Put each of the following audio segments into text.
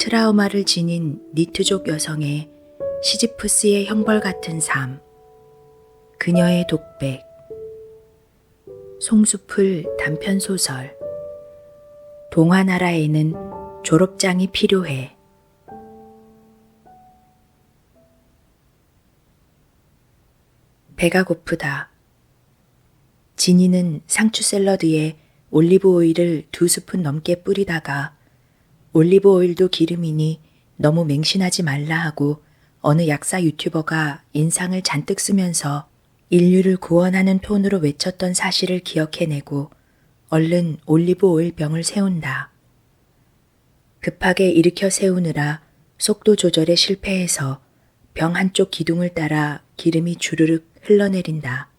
트라우마를 지닌 니트족 여성의 시지프스의 형벌 같은 삶. 그녀의 독백. 송수풀 단편소설. 동화나라에는 졸업장이 필요해. 배가 고프다. 진이는 상추 샐러드에 올리브 오일을 2스푼 넘게 뿌리다가 올리브 오일도 기름이니 너무 맹신하지 말라 하고 어느 약사 유튜버가 인상을 잔뜩 쓰면서 인류를 구원하는 톤으로 외쳤던 사실을 기억해내고 얼른 올리브 오일 병을 세운다. 급하게 일으켜 세우느라 속도 조절에 실패해서 병 한쪽 기둥을 따라 기름이 주르륵 흘러내린다.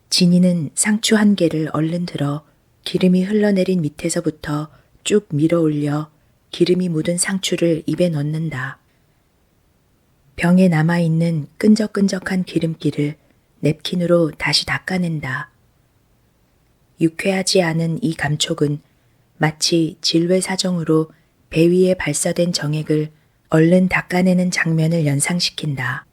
진이는 상추 한 개를 얼른 들어 기름이 흘러내린 밑에서부터 쭉 밀어 올려 기름이 묻은 상추를 입에 넣는다. 병에 남아있는 끈적끈적한 기름기를 냅킨으로 다시 닦아낸다. 유쾌하지 않은 이 감촉은 마치 질외사정으로 배 위에 발사된 정액을 얼른 닦아내는 장면을 연상시킨다.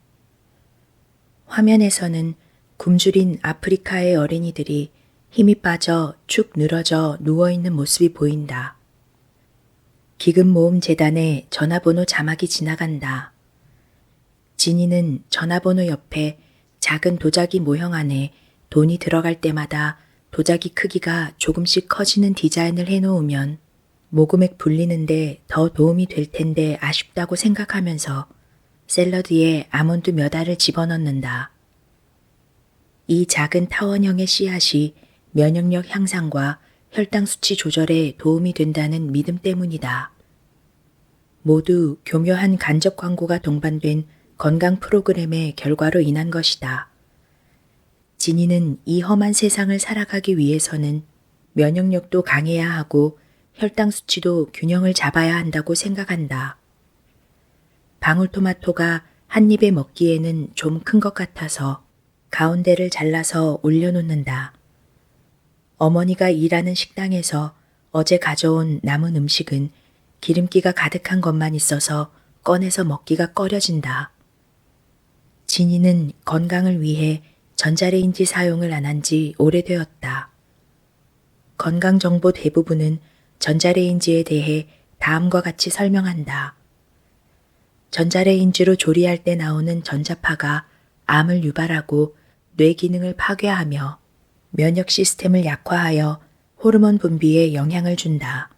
화면에서는 굶주린 아프리카의 어린이들이 힘이 빠져 축 늘어져 누워있는 모습이 보인다. 기금모음재단의 전화번호 자막이 지나간다. 진이는 전화번호 옆에 작은 도자기 모형 안에 돈이 들어갈 때마다 도자기 크기가 조금씩 커지는 디자인을 해놓으면 모금액 불리는데 더 도움이 될 텐데 아쉽다고 생각하면서 샐러드에 아몬드 몇 알을 집어넣는다. 이 작은 타원형의 씨앗이 면역력 향상과 혈당 수치 조절에 도움이 된다는 믿음 때문이다. 모두 교묘한 간접 광고가 동반된 건강 프로그램의 결과로 인한 것이다. 진이는 이 험한 세상을 살아가기 위해서는 면역력도 강해야 하고 혈당 수치도 균형을 잡아야 한다고 생각한다. 방울토마토가 한 입에 먹기에는 좀 큰 것 같아서 가운데를 잘라서 올려놓는다. 어머니가 일하는 식당에서 어제 가져온 남은 음식은 기름기가 가득한 것만 있어서 꺼내서 먹기가 꺼려진다. 진이는 건강을 위해 전자레인지 사용을 안 한 지 오래되었다. 건강정보 대부분은 전자레인지에 대해 다음과 같이 설명한다. 전자레인지로 조리할 때 나오는 전자파가 암을 유발하고 뇌 기능을 파괴하며 면역 시스템을 약화하여 호르몬 분비에 영향을 준다.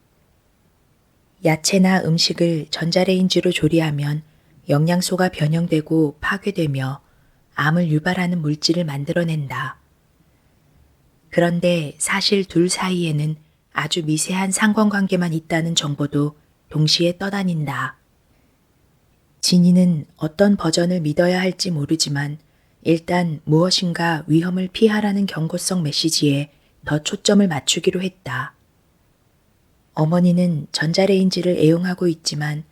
야채나 음식을 전자레인지로 조리하면 영양소가 변형되고 파괴되며 암을 유발하는 물질을 만들어낸다. 그런데 사실 둘 사이에는 아주 미세한 상관관계만 있다는 정보도 동시에 떠다닌다. 진이는 어떤 버전을 믿어야 할지 모르지만 일단 무엇인가 위험을 피하라는 경고성 메시지에 더 초점을 맞추기로 했다. 어머니는 전자레인지를 애용하고 있지만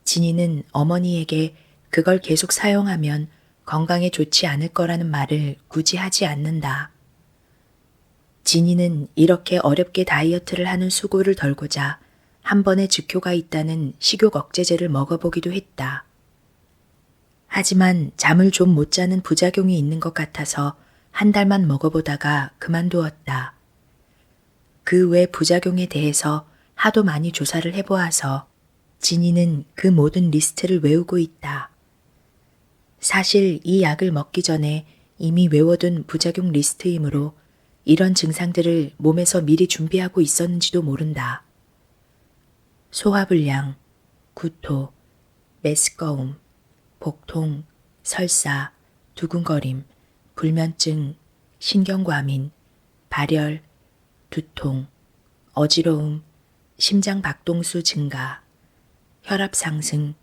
진이는 어머니에게 그걸 계속 사용하면 건강에 좋지 않을 거라는 말을 굳이 하지 않는다. 진이는 이렇게 어렵게 다이어트를 하는 수고를 덜고자 한 번에 즉효가 있다는 식욕 억제제를 먹어보기도 했다. 하지만 잠을 좀 못 자는 부작용이 있는 것 같아서 한 달만 먹어보다가 그만두었다. 그 외 부작용에 대해서 하도 많이 조사를 해보아서 진이는 그 모든 리스트를 외우고 있다. 사실 이 약을 먹기 전에 이미 외워둔 부작용 리스트이므로 이런 증상들을 몸에서 미리 준비하고 있었는지도 모른다. 소화불량, 구토, 메스꺼움, 복통, 설사, 두근거림, 불면증, 신경과민, 발열, 두통, 어지러움, 심장 박동수 증가, 혈압 상승,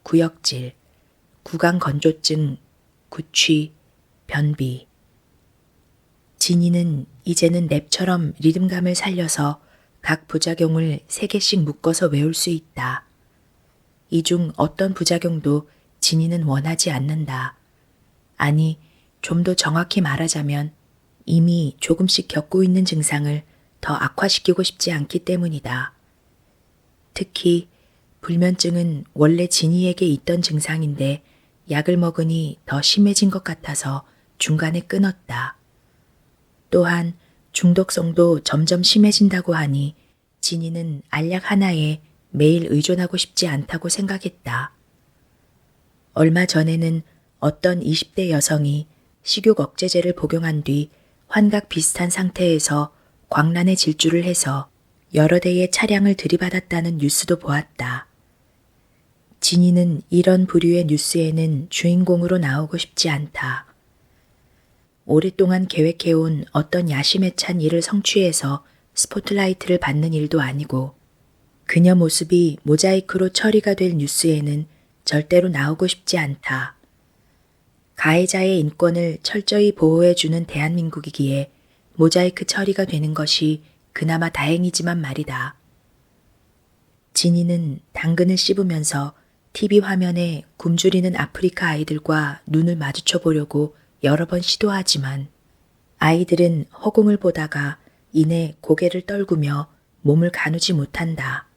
구역질, 구강 건조증, 구취, 변비. 진이는 이제는 랩처럼 리듬감을 살려서 각 부작용을 3개씩 묶어서 외울 수 있다. 이 중 어떤 부작용도 진이는 원하지 않는다. 아니, 좀 더 정확히 말하자면 이미 조금씩 겪고 있는 증상을 더 악화시키고 싶지 않기 때문이다. 특히 불면증은 원래 진이에게 있던 증상인데 약을 먹으니 더 심해진 것 같아서 중간에 끊었다. 또한 중독성도 점점 심해진다고 하니 진이는 알약 하나에 매일 의존하고 싶지 않다고 생각했다. 얼마 전에는 어떤 20대 여성이 식욕 억제제를 복용한 뒤 환각 비슷한 상태에서 광란에 질주를 해서 여러 대의 차량을 들이받았다는 뉴스도 보았다. 진이는 이런 부류의 뉴스에는 주인공으로 나오고 싶지 않다. 오랫동안 계획해온 어떤 야심에 찬 일을 성취해서 스포트라이트를 받는 일도 아니고 그녀 모습이 모자이크로 처리가 될 뉴스에는 절대로 나오고 싶지 않다. 가해자의 인권을 철저히 보호해주는 대한민국이기에 모자이크 처리가 되는 것이 그나마 다행이지만 말이다. 진이는 당근을 씹으면서 TV 화면에 굶주리는 아프리카 아이들과 눈을 마주쳐 보려고 여러 번 시도하지만 아이들은 허공을 보다가 이내 고개를 떨구며 몸을 가누지 못한다.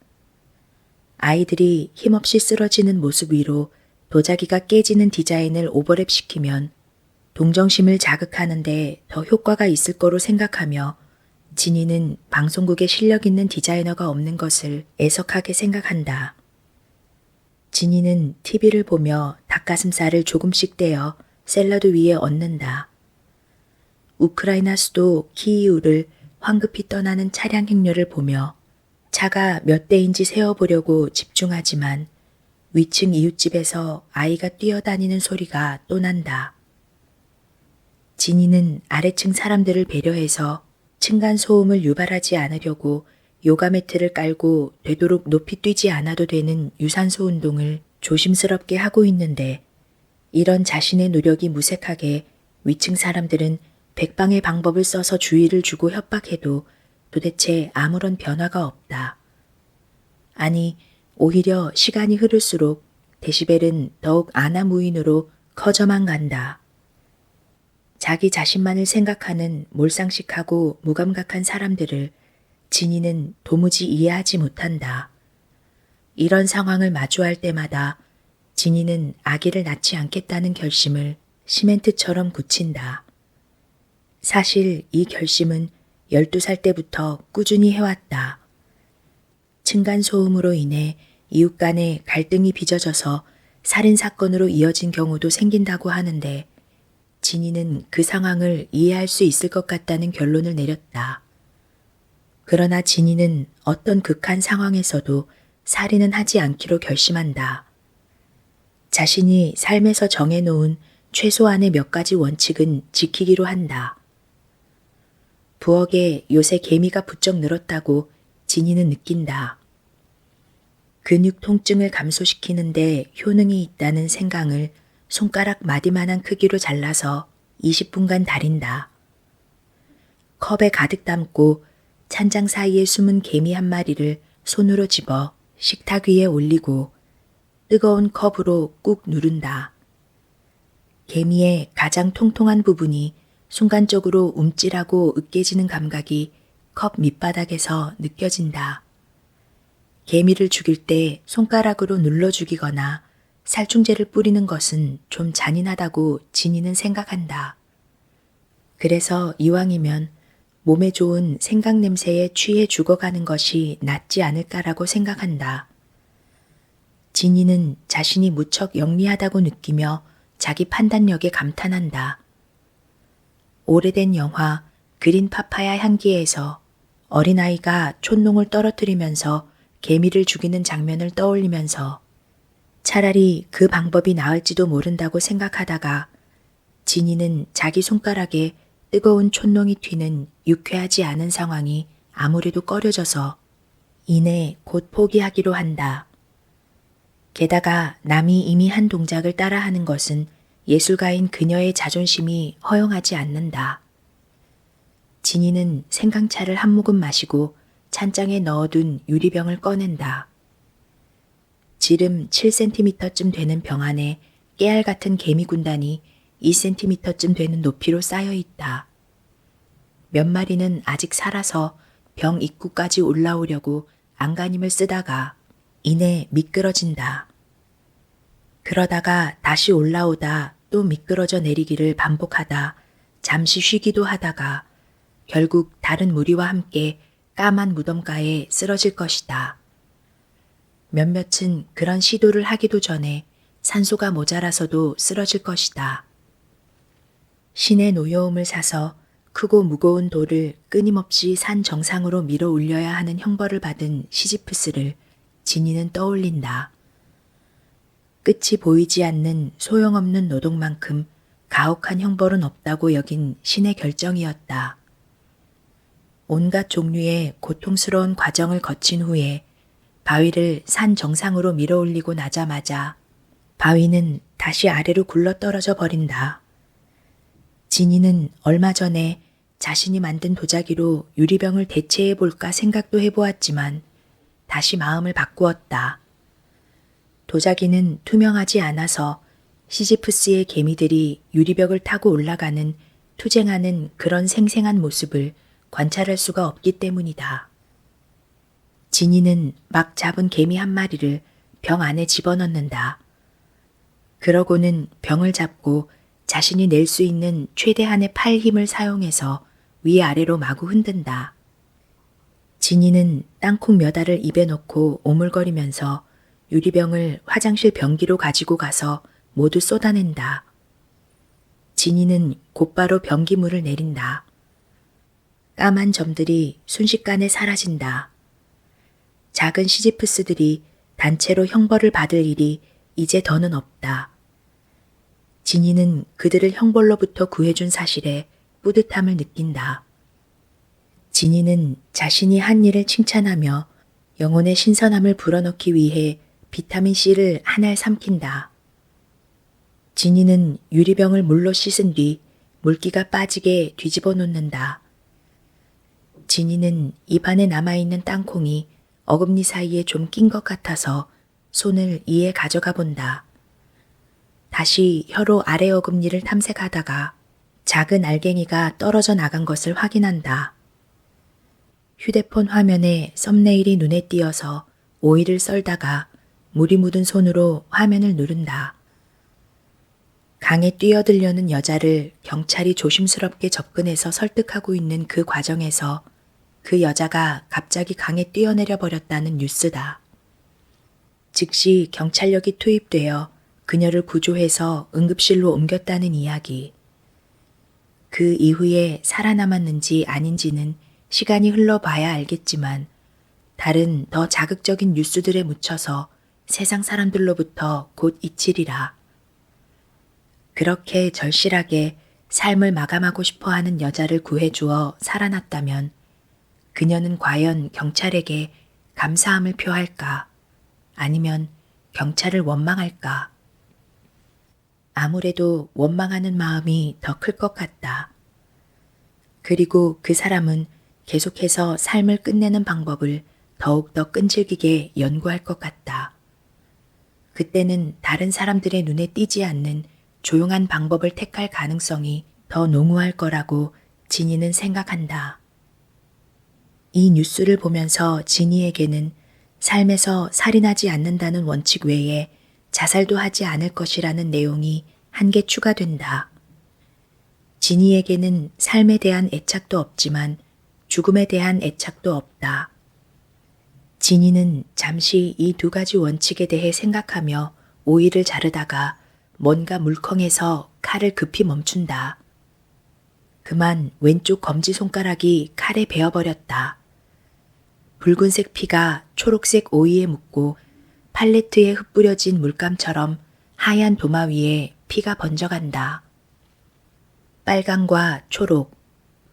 아이들이 힘없이 쓰러지는 모습 위로 도자기가 깨지는 디자인을 오버랩시키면 동정심을 자극하는데 더 효과가 있을 거로 생각하며 진이는 방송국에 실력 있는 디자이너가 없는 것을 애석하게 생각한다. 진이는 TV를 보며 닭가슴살을 조금씩 떼어 샐러드 위에 얹는다. 우크라이나 수도 키이우를 황급히 떠나는 차량 행렬을 보며 차가 몇 대인지 세어보려고 집중하지만 위층 이웃집에서 아이가 뛰어다니는 소리가 또 난다. 진이는 아래층 사람들을 배려해서 층간소음을 유발하지 않으려고 요가 매트를 깔고 되도록 높이 뛰지 않아도 되는 유산소 운동을 조심스럽게 하고 있는데 이런 자신의 노력이 무색하게 위층 사람들은 백방의 방법을 써서 주의를 주고 협박해도 도대체 아무런 변화가 없다. 아니, 오히려 시간이 흐를수록 데시벨은 더욱 안하무인으로 커져만 간다. 자기 자신만을 생각하는 몰상식하고 무감각한 사람들을 진이는 도무지 이해하지 못한다. 이런 상황을 마주할 때마다 진이는 아기를 낳지 않겠다는 결심을 시멘트처럼 굳힌다. 사실 이 결심은 12살 때부터 꾸준히 해왔다. 층간소음으로 인해 이웃 간의 갈등이 빚어져서 살인사건으로 이어진 경우도 생긴다고 하는데 진이는 그 상황을 이해할 수 있을 것 같다는 결론을 내렸다. 그러나 진이는 어떤 극한 상황에서도 살인은 하지 않기로 결심한다. 자신이 삶에서 정해놓은 최소한의 몇 가지 원칙은 지키기로 한다. 부엌에 요새 개미가 부쩍 늘었다고 진이는 느낀다. 근육 통증을 감소시키는데 효능이 있다는 생강을 손가락 마디만한 크기로 잘라서 20분간 달인다. 컵에 가득 담고 찬장 사이에 숨은 개미 한 마리를 손으로 집어 식탁 위에 올리고 뜨거운 컵으로 꾹 누른다. 개미의 가장 통통한 부분이 순간적으로 움찔하고 으깨지는 감각이 컵 밑바닥에서 느껴진다. 개미를 죽일 때 손가락으로 눌러 죽이거나 살충제를 뿌리는 것은 좀 잔인하다고 진이는 생각한다. 그래서 이왕이면 몸에 좋은 생강 냄새에 취해 죽어가는 것이 낫지 않을까라고 생각한다. 진이는 자신이 무척 영리하다고 느끼며 자기 판단력에 감탄한다. 오래된 영화 그린 파파야 향기에서 어린아이가 촛농을 떨어뜨리면서 개미를 죽이는 장면을 떠올리면서 차라리 그 방법이 나을지도 모른다고 생각하다가 진이는 자기 손가락에 뜨거운 촛농이 튀는 유쾌하지 않은 상황이 아무래도 꺼려져서 이내 곧 포기하기로 한다. 게다가 남이 이미 한 동작을 따라하는 것은 예술가인 그녀의 자존심이 허용하지 않는다. 진이는 생강차를 한 모금 마시고 찬장에 넣어둔 유리병을 꺼낸다. 지름 7cm쯤 되는 병 안에 깨알 같은 개미 군단이 2cm쯤 되는 높이로 쌓여 있다. 몇 마리는 아직 살아서 병 입구까지 올라오려고 안간힘을 쓰다가 이내 미끄러진다. 그러다가 다시 올라오다 또 미끄러져 내리기를 반복하다 잠시 쉬기도 하다가 결국 다른 무리와 함께 까만 무덤가에 쓰러질 것이다. 몇몇은 그런 시도를 하기도 전에 산소가 모자라서도 쓰러질 것이다. 신의 노여움을 사서 크고 무거운 돌을 끊임없이 산 정상으로 밀어 올려야 하는 형벌을 받은 시지프스를 지니는 떠올린다. 끝이 보이지 않는 소용없는 노동만큼 가혹한 형벌은 없다고 여긴 신의 결정이었다. 온갖 종류의 고통스러운 과정을 거친 후에 바위를 산 정상으로 밀어 올리고 나자마자 바위는 다시 아래로 굴러 떨어져 버린다. 지니는 얼마 전에 자신이 만든 도자기로 유리병을 대체해 볼까 생각도 해보았지만 다시 마음을 바꾸었다. 도자기는 투명하지 않아서 시지프스의 개미들이 유리벽을 타고 올라가는 투쟁하는 그런 생생한 모습을 관찰할 수가 없기 때문이다. 지니는 막 잡은 개미 한 마리를 병 안에 집어넣는다. 그러고는 병을 잡고 자신이 낼 수 있는 최대한의 팔 힘을 사용해서 위아래로 마구 흔든다. 지니는 땅콩 몇 알을 입에 넣고 오물거리면서 유리병을 화장실 변기로 가지고 가서 모두 쏟아낸다. 지니는 곧바로 변기물을 내린다. 까만 점들이 순식간에 사라진다. 작은 시지프스들이 단체로 형벌을 받을 일이 이제 더는 없다. 지니는 그들을 형벌로부터 구해준 사실에 뿌듯함을 느낀다. 지니는 자신이 한 일을 칭찬하며 영혼의 신선함을 불어넣기 위해 비타민C를 한 알 삼킨다. 지니는 유리병을 물로 씻은 뒤 물기가 빠지게 뒤집어 놓는다. 지니는 입안에 남아있는 땅콩이 어금니 사이에 좀 낀 것 같아서 손을 이에 가져가 본다. 다시 혀로 아래 어금니를 탐색하다가 작은 알갱이가 떨어져 나간 것을 확인한다. 휴대폰 화면에 썸네일이 눈에 띄어서 오이를 썰다가 물이 묻은 손으로 화면을 누른다. 강에 뛰어들려는 여자를 경찰이 조심스럽게 접근해서 설득하고 있는 그 과정에서 그 여자가 갑자기 강에 뛰어내려 버렸다는 뉴스다. 즉시 경찰력이 투입되어 그녀를 구조해서 응급실로 옮겼다는 이야기. 그 이후에 살아남았는지 아닌지는 시간이 흘러봐야 알겠지만 다른 더 자극적인 뉴스들에 묻혀서 세상 사람들로부터 곧 잊히리라. 그렇게 절실하게 삶을 마감하고 싶어하는 여자를 구해주어 살아났다면 그녀는 과연 경찰에게 감사함을 표할까? 아니면 경찰을 원망할까? 아무래도 원망하는 마음이 더 클 것 같다. 그리고 그 사람은 계속해서 삶을 끝내는 방법을 더욱더 끈질기게 연구할 것 같다. 그때는 다른 사람들의 눈에 띄지 않는 조용한 방법을 택할 가능성이 더 농후할 거라고 지니는 생각한다. 이 뉴스를 보면서 지니에게는 삶에서 살인하지 않는다는 원칙 외에 자살도 하지 않을 것이라는 내용이 한 개 추가된다. 지니에게는 삶에 대한 애착도 없지만 죽음에 대한 애착도 없다. 지니는 잠시 이 두 가지 원칙에 대해 생각하며 오이를 자르다가 뭔가 물컹해서 칼을 급히 멈춘다. 그만 왼쪽 검지손가락이 칼에 베어버렸다. 붉은색 피가 초록색 오이에 묻고 팔레트에 흩뿌려진 물감처럼 하얀 도마 위에 피가 번져간다. 빨강과 초록,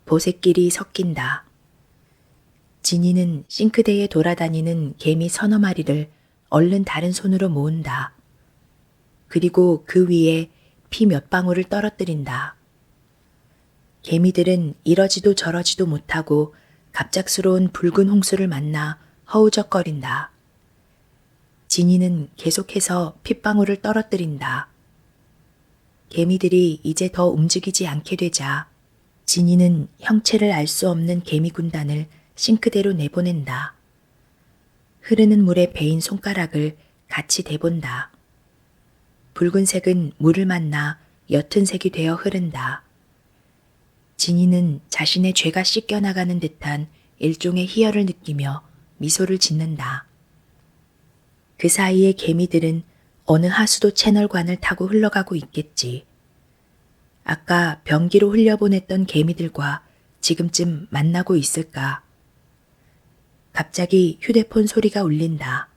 보색끼리 섞인다. 지니는 싱크대에 돌아다니는 개미 서너 마리를 얼른 다른 손으로 모은다. 그리고 그 위에 피 몇 방울을 떨어뜨린다. 개미들은 이러지도 저러지도 못하고 갑작스러운 붉은 홍수를 만나 허우적거린다. 지니는 계속해서 핏방울을 떨어뜨린다. 개미들이 이제 더 움직이지 않게 되자 지니는 형체를 알 수 없는 개미 군단을 싱크대로 내보낸다. 흐르는 물에 베인 손가락을 같이 대본다. 붉은색은 물을 만나 옅은 색이 되어 흐른다. 진이는 자신의 죄가 씻겨나가는 듯한 일종의 희열을 느끼며 미소를 짓는다. 그 사이에 개미들은 어느 하수도 채널관을 타고 흘러가고 있겠지. 아까 변기로 흘려보냈던 개미들과 지금쯤 만나고 있을까? 갑자기 휴대폰 소리가 울린다.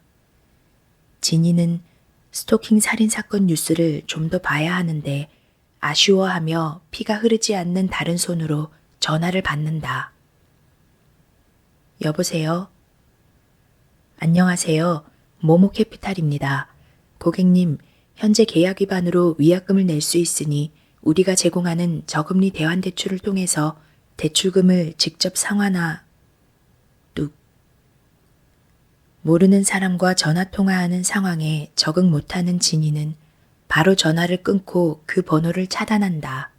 진이는 스토킹 살인 사건 뉴스를 좀 더 봐야 하는데 아쉬워하며 피가 흐르지 않는 다른 손으로 전화를 받는다. 여보세요? 안녕하세요. 모모캐피탈입니다. 고객님, 현재 계약 위반으로 위약금을 낼 수 있으니 우리가 제공하는 저금리 대환대출을 통해서 대출금을 직접 상환하... 뚝. 모르는 사람과 전화통화하는 상황에 적응 못하는 진이는 바로 전화를 끊고 그 번호를 차단한다.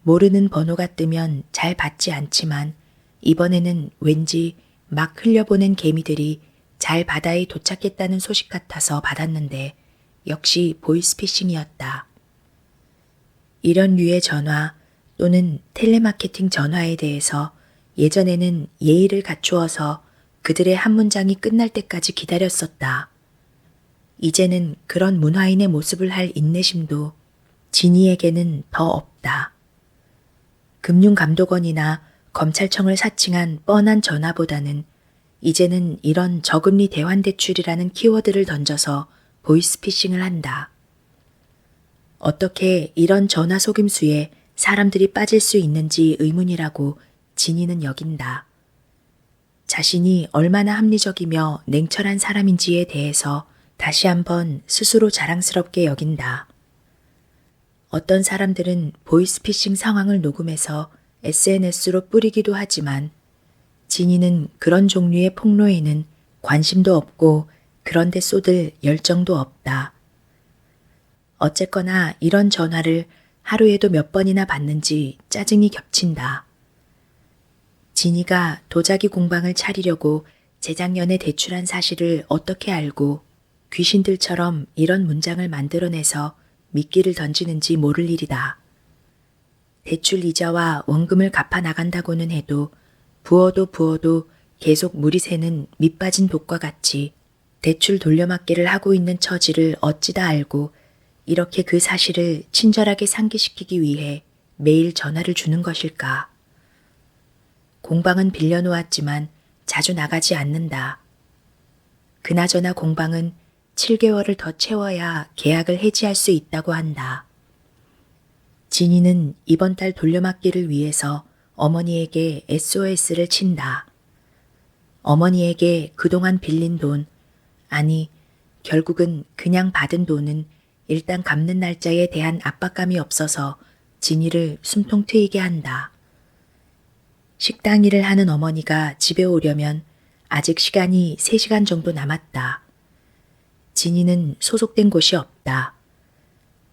모르는 번호가 뜨면 잘 받지 않지만 이번에는 왠지 막 흘려보낸 개미들이 잘 바다에 도착했다는 소식 같아서 받았는데 역시 보이스피싱이었다. 이런 류의 전화 또는 텔레마케팅 전화에 대해서 예전에는 예의를 갖추어서 그들의 한 문장이 끝날 때까지 기다렸었다. 이제는 그런 문화인의 모습을 할 인내심도 진이에게는 더 없다. 금융감독원이나 검찰청을 사칭한 뻔한 전화보다는 이제는 이런 저금리 대환대출이라는 키워드를 던져서 보이스피싱을 한다. 어떻게 이런 전화 속임수에 사람들이 빠질 수 있는지 의문이라고 진이는 여긴다. 자신이 얼마나 합리적이며 냉철한 사람인지에 대해서 다시 한번 스스로 자랑스럽게 여긴다. 어떤 사람들은 보이스피싱 상황을 녹음해서 SNS로 뿌리기도 하지만 진이는 그런 종류의 폭로에는 관심도 없고 그런데 쏟을 열정도 없다. 어쨌거나 이런 전화를 하루에도 몇 번이나 받는지 짜증이 겹친다. 진이가 도자기 공방을 차리려고 재작년에 대출한 사실을 어떻게 알고 귀신들처럼 이런 문장을 만들어내서 미끼를 던지는지 모를 일이다. 대출 이자와 원금을 갚아 나간다고는 해도 부어도 계속 물이 새는 밑빠진 독과 같이 대출 돌려막기를 하고 있는 처지를 어찌다 알고 이렇게 그 사실을 친절하게 상기시키기 위해 매일 전화를 주는 것일까. 공방은 빌려놓았지만 자주 나가지 않는다. 그나저나 공방은 7개월을 더 채워야 계약을 해지할 수 있다고 한다. 진이는 이번 달 돌려막기를 위해서 어머니에게 SOS를 친다. 어머니에게 그동안 빌린 돈, 아니 결국은 그냥 받은 돈은 일단 갚는 날짜에 대한 압박감이 없어서 진이를 숨통 트이게 한다. 식당 일을 하는 어머니가 집에 오려면 아직 시간이 3시간 정도 남았다. 진이는 소속된 곳이 없다.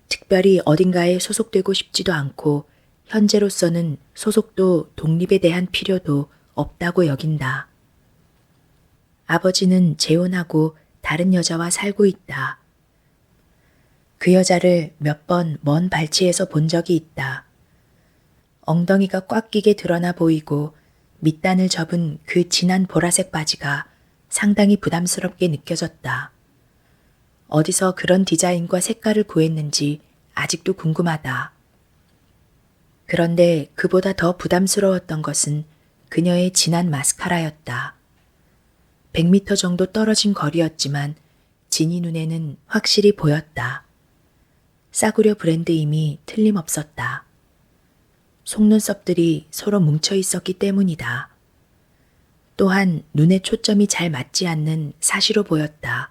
특별히 어딘가에 소속되고 싶지도 않고 현재로서는 소속도 독립에 대한 필요도 없다고 여긴다. 아버지는 재혼하고 다른 여자와 살고 있다. 그 여자를 몇 번 먼 발치에서 본 적이 있다. 엉덩이가 꽉 끼게 드러나 보이고 밑단을 접은 그 진한 보라색 바지가 상당히 부담스럽게 느껴졌다. 어디서 그런 디자인과 색깔을 구했는지 아직도 궁금하다. 그런데 그보다 더 부담스러웠던 것은 그녀의 진한 마스카라였다. 100m 정도 떨어진 거리였지만 진이 눈에는 확실히 보였다. 싸구려 브랜드임이 틀림없었다. 속눈썹들이 서로 뭉쳐 있었기 때문이다. 또한 눈에 초점이 잘 맞지 않는 사시로 보였다.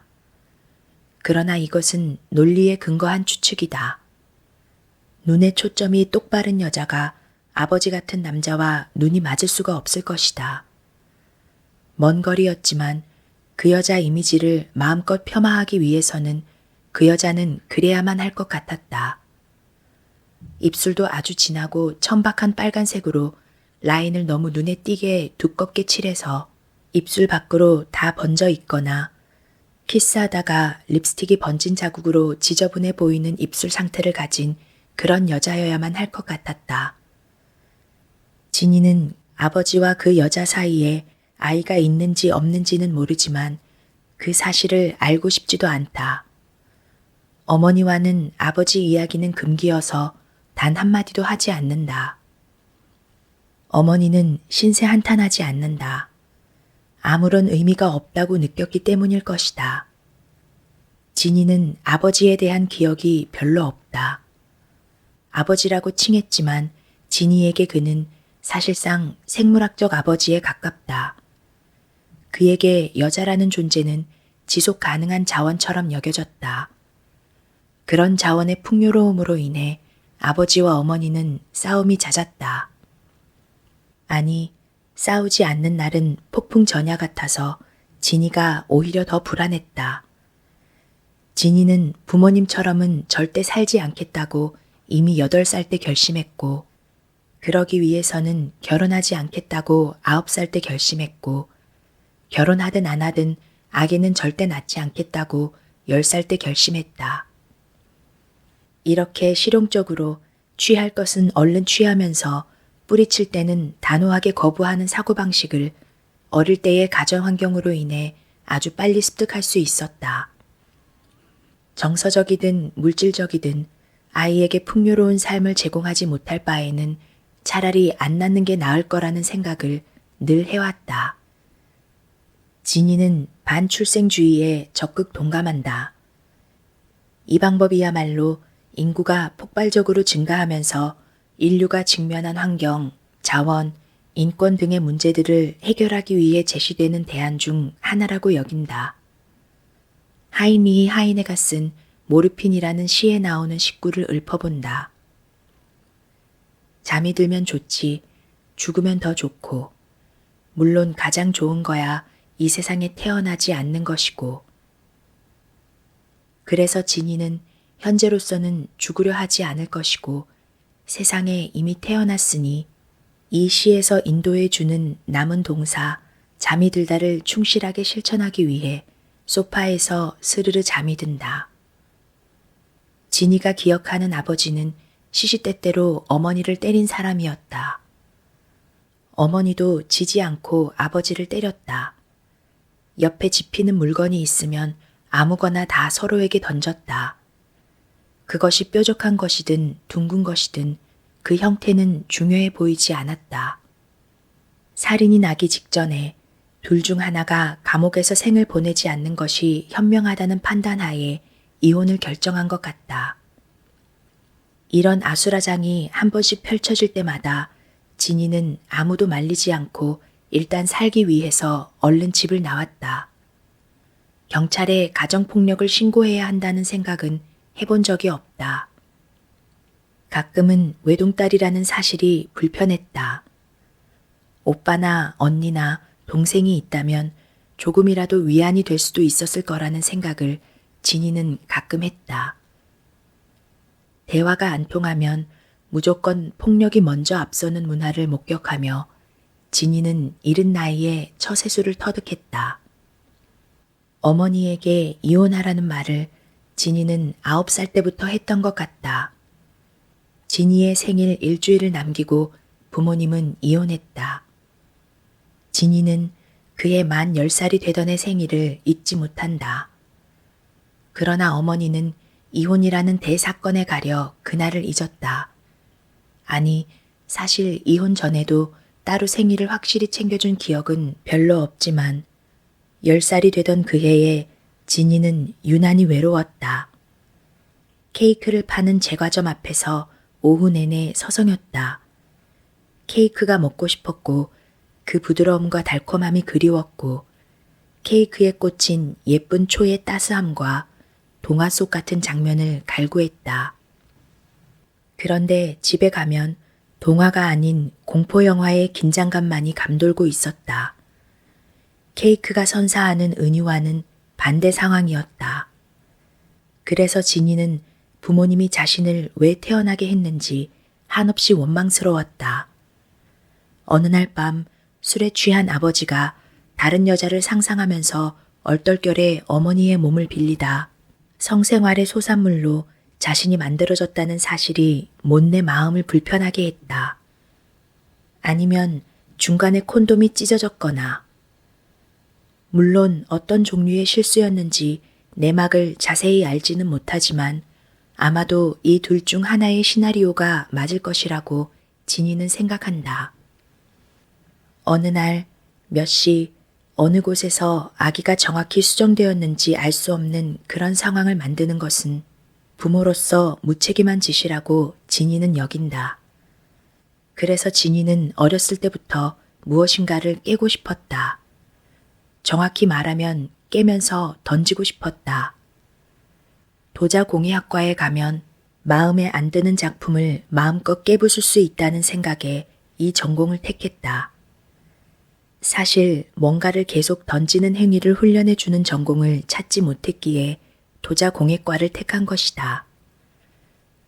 그러나 이것은 논리에 근거한 추측이다. 눈에 초점이 똑바른 여자가 아버지 같은 남자와 눈이 맞을 수가 없을 것이다. 먼 거리였지만 그 여자 이미지를 마음껏 폄하하기 위해서는 그 여자는 그래야만 할 것 같았다. 입술도 아주 진하고 천박한 빨간색으로 라인을 너무 눈에 띄게 두껍게 칠해서 입술 밖으로 다 번져 있거나 키스하다가 립스틱이 번진 자국으로 지저분해 보이는 입술 상태를 가진 그런 여자여야만 할 것 같았다. 진이는 아버지와 그 여자 사이에 아이가 있는지 없는지는 모르지만 그 사실을 알고 싶지도 않다. 어머니와는 아버지 이야기는 금기여서 단 한마디도 하지 않는다. 어머니는 신세 한탄하지 않는다. 아무런 의미가 없다고 느꼈기 때문일 것이다. 진이는 아버지에 대한 기억이 별로 없다. 아버지라고 칭했지만 진이에게 그는 사실상 생물학적 아버지에 가깝다. 그에게 여자라는 존재는 지속 가능한 자원처럼 여겨졌다. 그런 자원의 풍요로움으로 인해 아버지와 어머니는 싸움이 잦았다. 아니, 싸우지 않는 날은 폭풍 전야 같아서 진이가 오히려 더 불안했다. 진이는 부모님처럼은 절대 살지 않겠다고 이미 8살 때 결심했고, 그러기 위해서는 결혼하지 않겠다고 9살 때 결심했고, 결혼하든 안 하든 아기는 절대 낳지 않겠다고 10살 때 결심했다. 이렇게 실용적으로 취할 것은 얼른 취하면서 뿌리칠 때는 단호하게 거부하는 사고방식을 어릴 때의 가정 환경으로 인해 아주 빨리 습득할 수 있었다. 정서적이든 물질적이든 아이에게 풍요로운 삶을 제공하지 못할 바에는 차라리 안 낳는 게 나을 거라는 생각을 늘 해왔다. 진이는 반출생주의에 적극 동감한다. 이 방법이야말로 인구가 폭발적으로 증가하면서 인류가 직면한 환경, 자원, 인권 등의 문제들을 해결하기 위해 제시되는 대안 중 하나라고 여긴다. 하인리히 하이네가 쓴 모르핀이라는 시에 나오는 식구를 읊어본다. 잠이 들면 좋지, 죽으면 더 좋고, 물론 가장 좋은 거야 이 세상에 태어나지 않는 것이고. 그래서 진이는 현재로서는 죽으려 하지 않을 것이고 세상에 이미 태어났으니 이 시에서 인도해 주는 남은 동사 잠이 들다를 충실하게 실천하기 위해 소파에서 스르르 잠이 든다. 진이가 기억하는 아버지는 시시때때로 어머니를 때린 사람이었다. 어머니도 지지 않고 아버지를 때렸다. 옆에 집히는 물건이 있으면 아무거나 다 서로에게 던졌다. 그것이 뾰족한 것이든 둥근 것이든 그 형태는 중요해 보이지 않았다. 살인이 나기 직전에 둘 중 하나가 감옥에서 생을 보내지 않는 것이 현명하다는 판단하에 이혼을 결정한 것 같다. 이런 아수라장이 한 번씩 펼쳐질 때마다 진이는 아무도 말리지 않고 일단 살기 위해서 얼른 집을 나왔다. 경찰에 가정폭력을 신고해야 한다는 생각은 해본 적이 없다. 가끔은 외동딸이라는 사실이 불편했다. 오빠나 언니나 동생이 있다면 조금이라도 위안이 될 수도 있었을 거라는 생각을 진이는 가끔 했다. 대화가 안 통하면 무조건 폭력이 먼저 앞서는 문화를 목격하며 진이는 이른 나이에 처세술을 터득했다. 어머니에게 이혼하라는 말을 진이는 9살 때부터 했던 것 같다. 진이의 생일 일주일을 남기고 부모님은 이혼했다. 진이는 그의 만 10살이 되던 해 생일을 잊지 못한다. 그러나 어머니는 이혼이라는 대사건에 가려 그날을 잊었다. 아니, 사실 이혼 전에도 따로 생일을 확실히 챙겨준 기억은 별로 없지만 10살이 되던 그 해에 진이는 유난히 외로웠다. 케이크를 파는 제과점 앞에서 오후 내내 서성였다. 케이크가 먹고 싶었고 그 부드러움과 달콤함이 그리웠고 케이크에 꽂힌 예쁜 초의 따스함과 동화 속 같은 장면을 갈구했다. 그런데 집에 가면 동화가 아닌 공포영화의 긴장감만이 감돌고 있었다. 케이크가 선사하는 은유와는 반대 상황이었다. 그래서 진이는 부모님이 자신을 왜 태어나게 했는지 한없이 원망스러웠다. 어느 날 밤 술에 취한 아버지가 다른 여자를 상상하면서 얼떨결에 어머니의 몸을 빌리다 성생활의 소산물로 자신이 만들어졌다는 사실이 못내 마음을 불편하게 했다. 아니면 중간에 콘돔이 찢어졌거나, 물론 어떤 종류의 실수였는지 내막을 자세히 알지는 못하지만 아마도 이 둘 중 하나의 시나리오가 맞을 것이라고 진이는 생각한다. 어느 날 몇 시 어느 곳에서 아기가 정확히 수정되었는지 알 수 없는 그런 상황을 만드는 것은 부모로서 무책임한 짓이라고 진이는 여긴다. 그래서 진이는 어렸을 때부터 무엇인가를 깨고 싶었다. 정확히 말하면 깨면서 던지고 싶었다. 도자공예학과에 가면 마음에 안 드는 작품을 마음껏 깨부술 수 있다는 생각에 이 전공을 택했다. 사실 뭔가를 계속 던지는 행위를 훈련해주는 전공을 찾지 못했기에 도자공예과를 택한 것이다.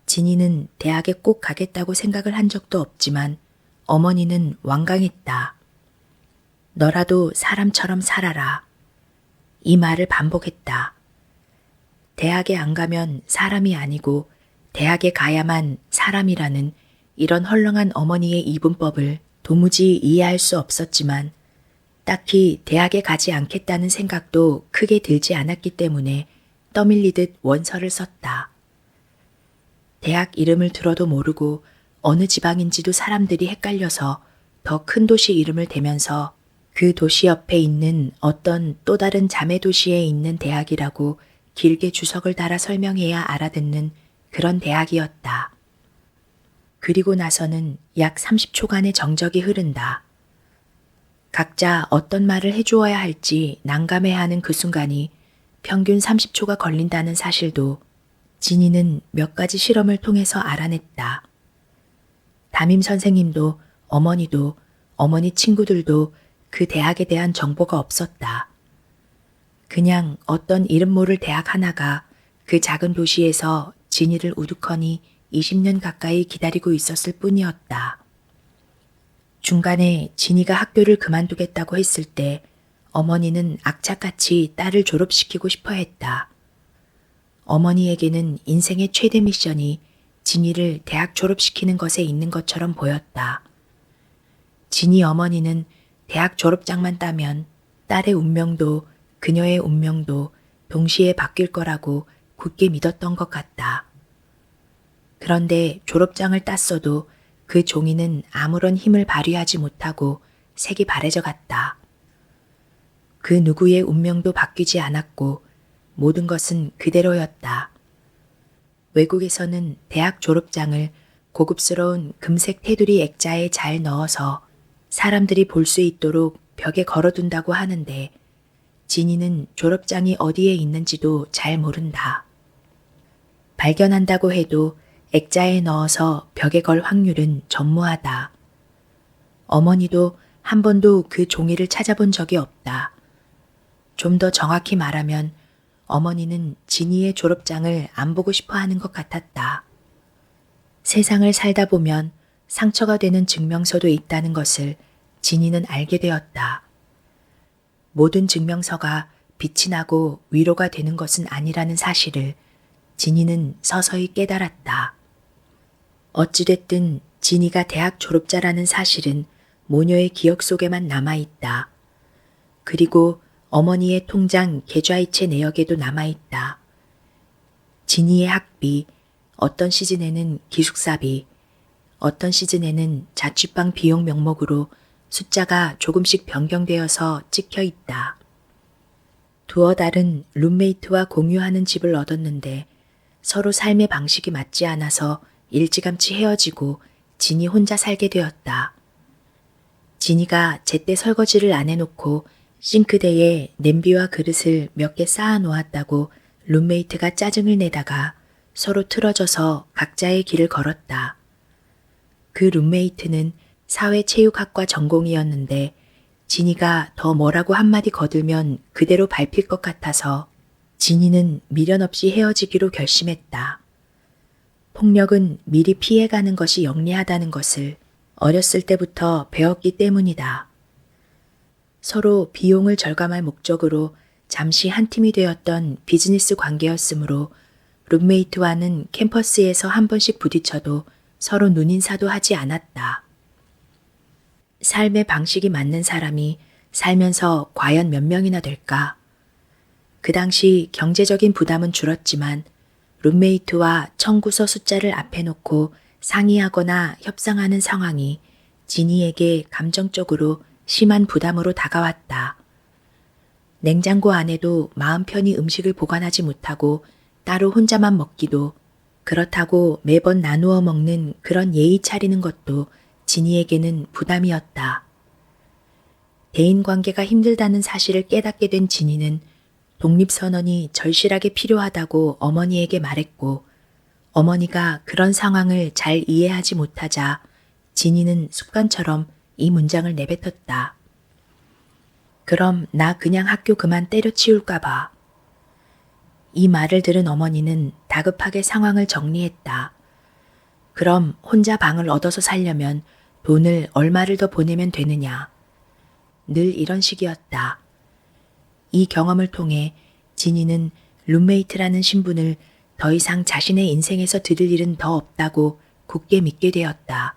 진이는 대학에 꼭 가겠다고 생각을 한 적도 없지만 어머니는 완강했다. 너라도 사람처럼 살아라. 이 말을 반복했다. 대학에 안 가면 사람이 아니고 대학에 가야만 사람이라는 이런 헐렁한 어머니의 이분법을 도무지 이해할 수 없었지만 딱히 대학에 가지 않겠다는 생각도 크게 들지 않았기 때문에 떠밀리듯 원서를 썼다. 대학 이름을 들어도 모르고 어느 지방인지도 사람들이 헷갈려서 더 큰 도시 이름을 대면서 그 도시 옆에 있는 어떤 또 다른 자매 도시에 있는 대학이라고 길게 주석을 달아 설명해야 알아듣는 그런 대학이었다. 그리고 나서는 약 30초간의 정적이 흐른다. 각자 어떤 말을 해주어야 할지 난감해하는 그 순간이 평균 30초가 걸린다는 사실도 진이는 몇 가지 실험을 통해서 알아냈다. 담임 선생님도 어머니도 어머니 친구들도 그 대학에 대한 정보가 없었다. 그냥 어떤 이름 모를 대학 하나가 그 작은 도시에서 진이를 우두커니 20년 가까이 기다리고 있었을 뿐이었다. 중간에 진이가 학교를 그만두겠다고 했을 때 어머니는 악착같이 딸을 졸업시키고 싶어 했다. 어머니에게는 인생의 최대 미션이 진이를 대학 졸업시키는 것에 있는 것처럼 보였다. 진이 어머니는 대학 졸업장만 따면 딸의 운명도 그녀의 운명도 동시에 바뀔 거라고 굳게 믿었던 것 같다. 그런데 졸업장을 땄어도 그 종이는 아무런 힘을 발휘하지 못하고 색이 바래져 갔다. 그 누구의 운명도 바뀌지 않았고 모든 것은 그대로였다. 외국에서는 대학 졸업장을 고급스러운 금색 테두리 액자에 잘 넣어서 사람들이 볼 수 있도록 벽에 걸어둔다고 하는데 진이는 졸업장이 어디에 있는지도 잘 모른다. 발견한다고 해도 액자에 넣어서 벽에 걸 확률은 전무하다. 어머니도 한 번도 그 종이를 찾아본 적이 없다. 좀 더 정확히 말하면 어머니는 진이의 졸업장을 안 보고 싶어 하는 것 같았다. 세상을 살다 보면 상처가 되는 증명서도 있다는 것을 진이는 알게 되었다. 모든 증명서가 빛이 나고 위로가 되는 것은 아니라는 사실을 진이는 서서히 깨달았다. 어찌됐든 진이가 대학 졸업자라는 사실은 모녀의 기억 속에만 남아있다. 그리고 어머니의 통장 계좌이체 내역에도 남아있다. 진이의 학비, 어떤 시즌에는 기숙사비, 어떤 시즌에는 자취방 비용 명목으로 숫자가 조금씩 변경되어서 찍혀 있다. 두어 달은 룸메이트와 공유하는 집을 얻었는데 서로 삶의 방식이 맞지 않아서 일찌감치 헤어지고 진이 혼자 살게 되었다. 진이가 제때 설거지를 안 해놓고 싱크대에 냄비와 그릇을 몇 개 쌓아 놓았다고 룸메이트가 짜증을 내다가 서로 틀어져서 각자의 길을 걸었다. 그 룸메이트는 사회체육학과 전공이었는데 진이가 더 뭐라고 한마디 거들면 그대로 밟힐 것 같아서 진이는 미련 없이 헤어지기로 결심했다. 폭력은 미리 피해가는 것이 영리하다는 것을 어렸을 때부터 배웠기 때문이다. 서로 비용을 절감할 목적으로 잠시 한 팀이 되었던 비즈니스 관계였으므로 룸메이트와는 캠퍼스에서 한 번씩 부딪혀도 서로 눈인사도 하지 않았다. 삶의 방식이 맞는 사람이 살면서 과연 몇 명이나 될까? 그 당시 경제적인 부담은 줄었지만 룸메이트와 청구서 숫자를 앞에 놓고 상의하거나 협상하는 상황이 지니에게 감정적으로 심한 부담으로 다가왔다. 냉장고 안에도 마음 편히 음식을 보관하지 못하고 따로 혼자만 먹기도, 그렇다고 매번 나누어 먹는 그런 예의 차리는 것도 지니에게는 부담이었다. 대인관계가 힘들다는 사실을 깨닫게 된 지니는 독립선언이 절실하게 필요하다고 어머니에게 말했고, 어머니가 그런 상황을 잘 이해하지 못하자 지니는 습관처럼 이 문장을 내뱉었다. 그럼 나 그냥 학교 그만 때려치울까 봐. 이 말을 들은 어머니는 다급하게 상황을 정리했다. 그럼 혼자 방을 얻어서 살려면 돈을 얼마를 더 보내면 되느냐. 늘 이런 식이었다. 이 경험을 통해 지니는 룸메이트라는 신분을 더 이상 자신의 인생에서 들을 일은 더 없다고 굳게 믿게 되었다.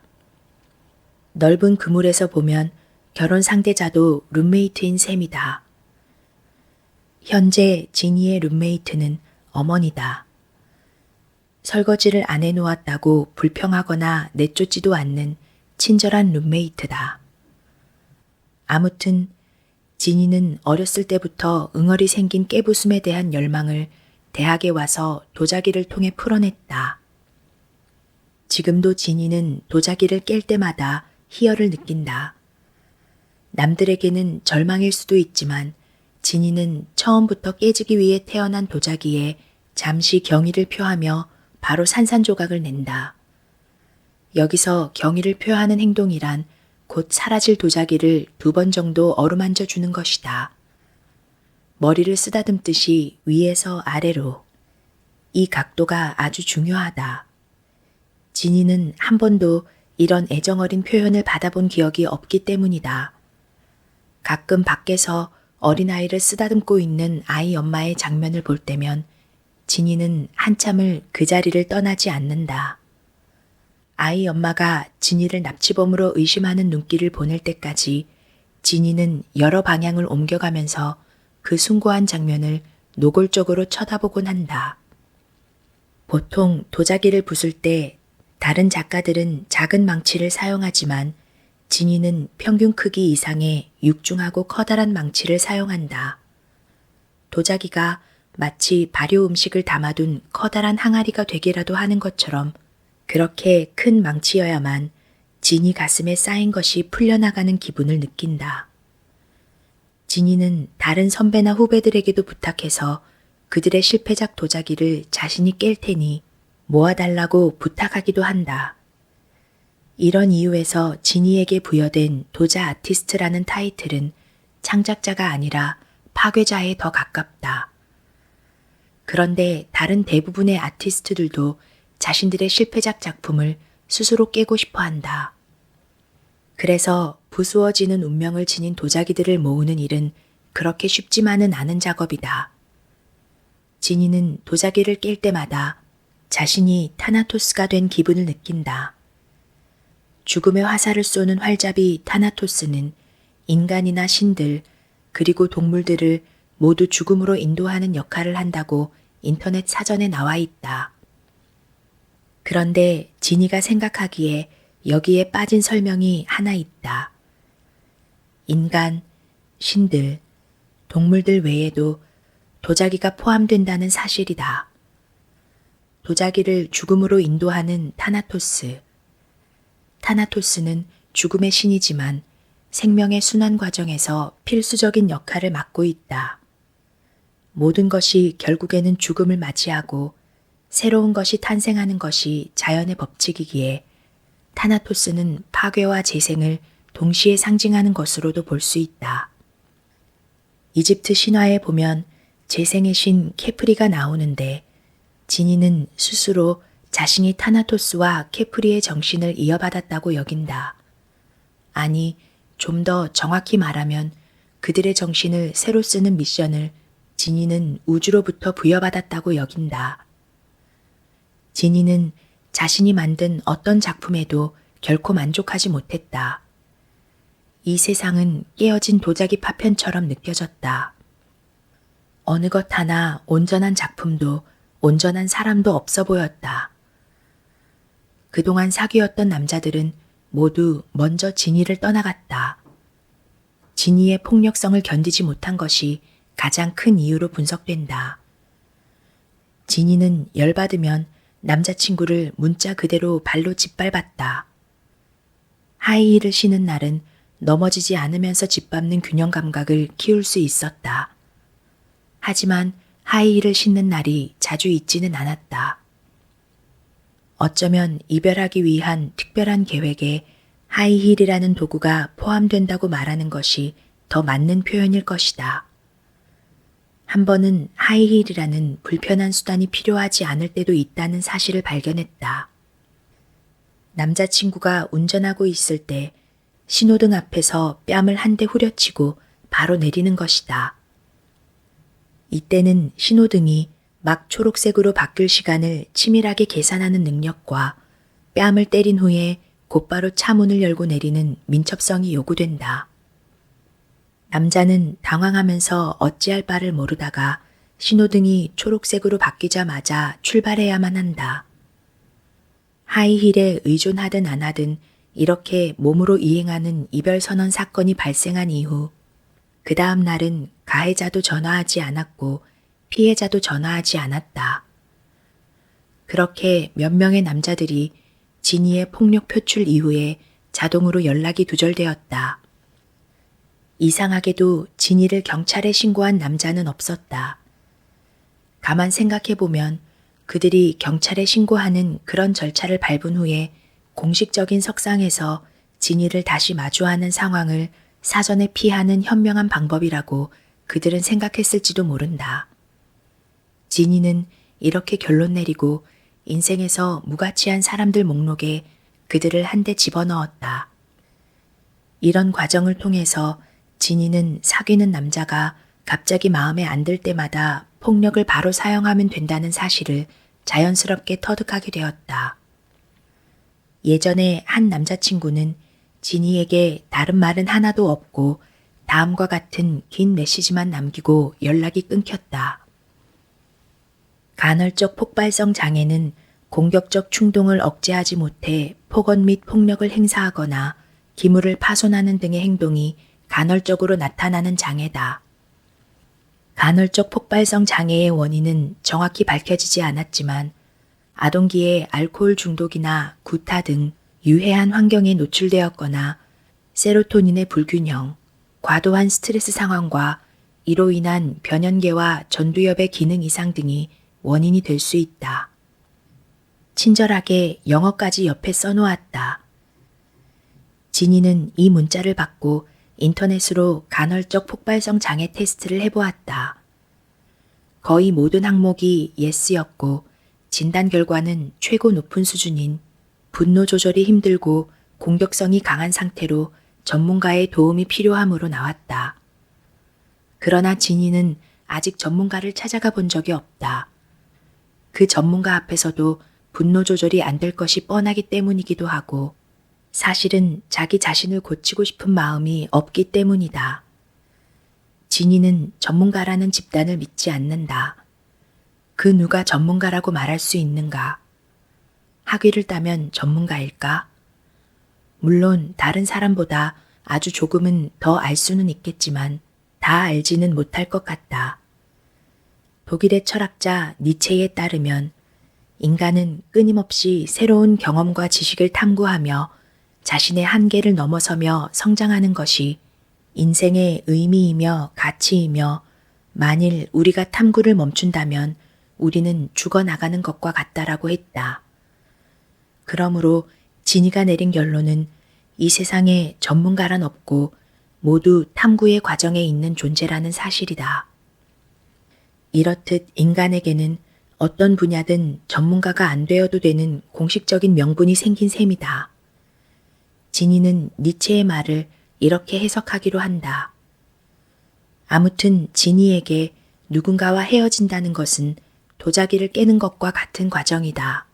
넓은 그물에서 보면 결혼 상대자도 룸메이트인 셈이다. 현재 지니의 룸메이트는 어머니다. 설거지를 안 해놓았다고 불평하거나 내쫓지도 않는 친절한 룸메이트다. 아무튼 지니는 어렸을 때부터 응어리 생긴 깨부숨에 대한 열망을 대학에 와서 도자기를 통해 풀어냈다. 지금도 지니는 도자기를 깰 때마다 희열을 느낀다. 남들에게는 절망일 수도 있지만 지니는 처음부터 깨지기 위해 태어난 도자기에 잠시 경의를 표하며 바로 산산조각을 낸다. 여기서 경의를 표하는 행동이란 곧 사라질 도자기를 2번 정도 어루만져 주는 것이다. 머리를 쓰다듬듯이 위에서 아래로. 이 각도가 아주 중요하다. 지니는 한 번도 이런 애정어린 표현을 받아본 기억이 없기 때문이다. 가끔 밖에서 어린아이를 쓰다듬고 있는 아이 엄마의 장면을 볼 때면 지니는 한참을 그 자리를 떠나지 않는다. 아이 엄마가 지니를 납치범으로 의심하는 눈길을 보낼 때까지 지니는 여러 방향을 옮겨가면서 그 숭고한 장면을 노골적으로 쳐다보곤 한다. 보통 도자기를 부술 때 다른 작가들은 작은 망치를 사용하지만 지니는 평균 크기 이상의 육중하고 커다란 망치를 사용한다. 도자기가 마치 발효 음식을 담아둔 커다란 항아리가 되기라도 하는 것처럼 그렇게 큰 망치여야만 지니 가슴에 쌓인 것이 풀려나가는 기분을 느낀다. 지니는 다른 선배나 후배들에게도 부탁해서 그들의 실패작 도자기를 자신이 깰 테니 모아달라고 부탁하기도 한다. 이런 이유에서 지니에게 부여된 도자 아티스트라는 타이틀은 창작자가 아니라 파괴자에 더 가깝다. 그런데 다른 대부분의 아티스트들도 자신들의 실패작 작품을 스스로 깨고 싶어 한다. 그래서 부수어지는 운명을 지닌 도자기들을 모으는 일은 그렇게 쉽지만은 않은 작업이다. 지니는 도자기를 깰 때마다 자신이 타나토스가 된 기분을 느낀다. 죽음의 화살을 쏘는 활잡이 타나토스는 인간이나 신들 그리고 동물들을 모두 죽음으로 인도하는 역할을 한다고 인터넷 사전에 나와 있다. 그런데 지니가 생각하기에 여기에 빠진 설명이 하나 있다. 인간, 신들, 동물들 외에도 도자기가 포함된다는 사실이다. 도자기를 죽음으로 인도하는 타나토스. 타나토스는 죽음의 신이지만 생명의 순환 과정에서 필수적인 역할을 맡고 있다. 모든 것이 결국에는 죽음을 맞이하고 새로운 것이 탄생하는 것이 자연의 법칙이기에 타나토스는 파괴와 재생을 동시에 상징하는 것으로도 볼 수 있다. 이집트 신화에 보면 재생의 신 케프리가 나오는데 지니는 스스로 자신이 타나토스와 케프리의 정신을 이어받았다고 여긴다. 아니, 좀 더 정확히 말하면 그들의 정신을 새로 쓰는 미션을 진이는 우주로부터 부여받았다고 여긴다. 진이는 자신이 만든 어떤 작품에도 결코 만족하지 못했다. 이 세상은 깨어진 도자기 파편처럼 느껴졌다. 어느 것 하나 온전한 작품도 온전한 사람도 없어 보였다. 그동안 사귀었던 남자들은 모두 먼저 진이를 떠나갔다. 진이의 폭력성을 견디지 못한 것이 가장 큰 이유로 분석된다. 진이는 열받으면 남자친구를 문자 그대로 발로 짓밟았다. 하이힐을 신은 날은 넘어지지 않으면서 짓밟는 균형 감각을 키울 수 있었다. 하지만 하이힐을 신는 날이 자주 있지는 않았다. 어쩌면 이별하기 위한 특별한 계획에 하이힐이라는 도구가 포함된다고 말하는 것이 더 맞는 표현일 것이다. 한 번은 하이힐이라는 불편한 수단이 필요하지 않을 때도 있다는 사실을 발견했다. 남자친구가 운전하고 있을 때 신호등 앞에서 뺨을 한 대 후려치고 바로 내리는 것이다. 이때는 신호등이 막 초록색으로 바뀔 시간을 치밀하게 계산하는 능력과 뺨을 때린 후에 곧바로 차 문을 열고 내리는 민첩성이 요구된다. 남자는 당황하면서 어찌할 바를 모르다가 신호등이 초록색으로 바뀌자마자 출발해야만 한다. 하이힐에 의존하든 안 하든 이렇게 몸으로 이행하는 이별선언 사건이 발생한 이후 그 다음 날은 가해자도 전화하지 않았고 피해자도 전화하지 않았다. 그렇게 몇 명의 남자들이 진이의 폭력 표출 이후에 자동으로 연락이 두절되었다. 이상하게도 진이를 경찰에 신고한 남자는 없었다. 가만 생각해보면 그들이 경찰에 신고하는 그런 절차를 밟은 후에 공식적인 석상에서 진이를 다시 마주하는 상황을 사전에 피하는 현명한 방법이라고 그들은 생각했을지도 모른다. 진이는 이렇게 결론 내리고 인생에서 무가치한 사람들 목록에 그들을 한데 집어넣었다. 이런 과정을 통해서 진이는 사귀는 남자가 갑자기 마음에 안 들 때마다 폭력을 바로 사용하면 된다는 사실을 자연스럽게 터득하게 되었다. 예전에 한 남자친구는 진이에게 다른 말은 하나도 없고 다음과 같은 긴 메시지만 남기고 연락이 끊겼다. 간헐적 폭발성 장애는 공격적 충동을 억제하지 못해 폭언 및 폭력을 행사하거나 기물을 파손하는 등의 행동이 간헐적으로 나타나는 장애다. 간헐적 폭발성 장애의 원인은 정확히 밝혀지지 않았지만 아동기에 알코올 중독이나 구타 등 유해한 환경에 노출되었거나 세로토닌의 불균형, 과도한 스트레스 상황과 이로 인한 변연계와 전두엽의 기능 이상 등이 원인이 될 수 있다. 친절하게 영어까지 옆에 써놓았다. 진이는 이 문자를 받고 인터넷으로 간헐적 폭발성 장애 테스트를 해보았다. 거의 모든 항목이 예스였고 진단 결과는 최고 높은 수준인 분노 조절이 힘들고 공격성이 강한 상태로 전문가의 도움이 필요함으로 나왔다. 그러나 진이는 아직 전문가를 찾아가 본 적이 없다. 그 전문가 앞에서도 분노 조절이 안 될 것이 뻔하기 때문이기도 하고 사실은 자기 자신을 고치고 싶은 마음이 없기 때문이다. 진이는 전문가라는 집단을 믿지 않는다. 그 누가 전문가라고 말할 수 있는가? 학위를 따면 전문가일까? 물론 다른 사람보다 아주 조금은 더 알 수는 있겠지만 다 알지는 못할 것 같다. 독일의 철학자 니체에 따르면 인간은 끊임없이 새로운 경험과 지식을 탐구하며 자신의 한계를 넘어서며 성장하는 것이 인생의 의미이며 가치이며 만일 우리가 탐구를 멈춘다면 우리는 죽어나가는 것과 같다라고 했다. 그러므로 진이가 내린 결론은 이 세상에 전문가란 없고 모두 탐구의 과정에 있는 존재라는 사실이다. 이렇듯 인간에게는 어떤 분야든 전문가가 안 되어도 되는 공식적인 명분이 생긴 셈이다. 진이는 니체의 말을 이렇게 해석하기로 한다. 아무튼 지니에게 누군가와 헤어진다는 것은 도자기를 깨는 것과 같은 과정이다.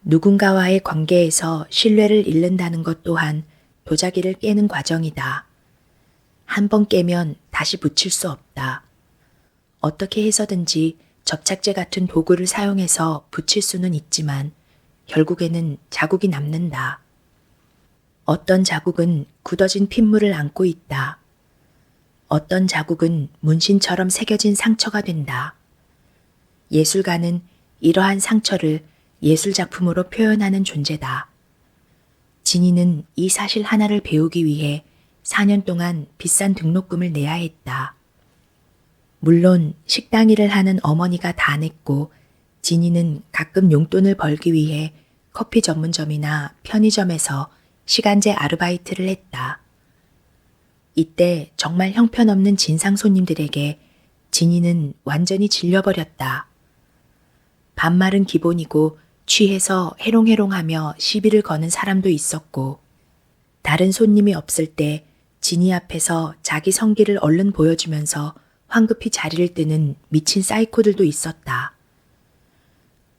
누군가와의 관계에서 신뢰를 잃는다는 것 또한 도자기를 깨는 과정이다. 한 번 깨면 다시 붙일 수 없다. 어떻게 해서든지 접착제 같은 도구를 사용해서 붙일 수는 있지만 결국에는 자국이 남는다. 어떤 자국은 굳어진 핏물을 안고 있다. 어떤 자국은 문신처럼 새겨진 상처가 된다. 예술가는 이러한 상처를 예술작품으로 표현하는 존재다. 진이는 이 사실 하나를 배우기 위해 4년 동안 비싼 등록금을 내야 했다. 물론 식당 일을 하는 어머니가 다 냈고 진이는 가끔 용돈을 벌기 위해 커피 전문점이나 편의점에서 시간제 아르바이트를 했다. 이때 정말 형편없는 진상 손님들에게 진이는 완전히 질려버렸다. 반말은 기본이고 취해서 해롱해롱하며 시비를 거는 사람도 있었고 다른 손님이 없을 때 진이 앞에서 자기 성기를 얼른 보여주면서 황급히 자리를 뜨는 미친 사이코들도 있었다.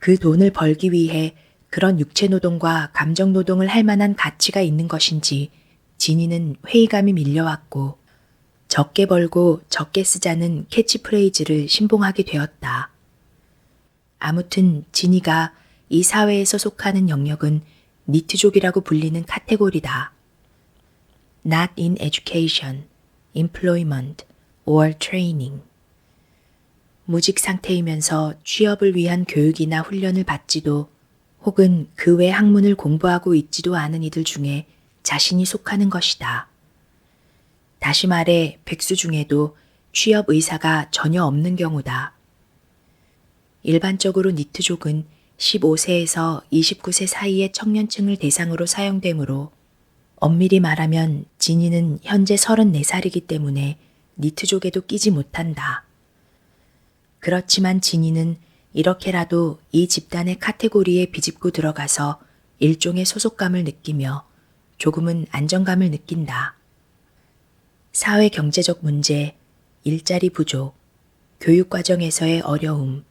그 돈을 벌기 위해 그런 육체노동과 감정노동을 할 만한 가치가 있는 것인지 진이는 회의감이 밀려왔고 적게 벌고 적게 쓰자는 캐치프레이즈를 신봉하게 되었다. 아무튼 진이가 이 사회에서 속하는 영역은 니트족이라고 불리는 카테고리다. Not in education, employment, or training. 무직 상태이면서 취업을 위한 교육이나 훈련을 받지도 혹은 그 외 학문을 공부하고 있지도 않은 이들 중에 자신이 속하는 것이다. 다시 말해 백수 중에도 취업 의사가 전혀 없는 경우다. 일반적으로 니트족은 15세에서 29세 사이의 청년층을 대상으로 사용되므로 엄밀히 말하면 진이는 현재 34살이기 때문에 니트족에도 끼지 못한다. 그렇지만 진이는 이렇게라도 이 집단의 카테고리에 비집고 들어가서 일종의 소속감을 느끼며 조금은 안정감을 느낀다. 사회 경제적 문제, 일자리 부족, 교육 과정에서의 어려움,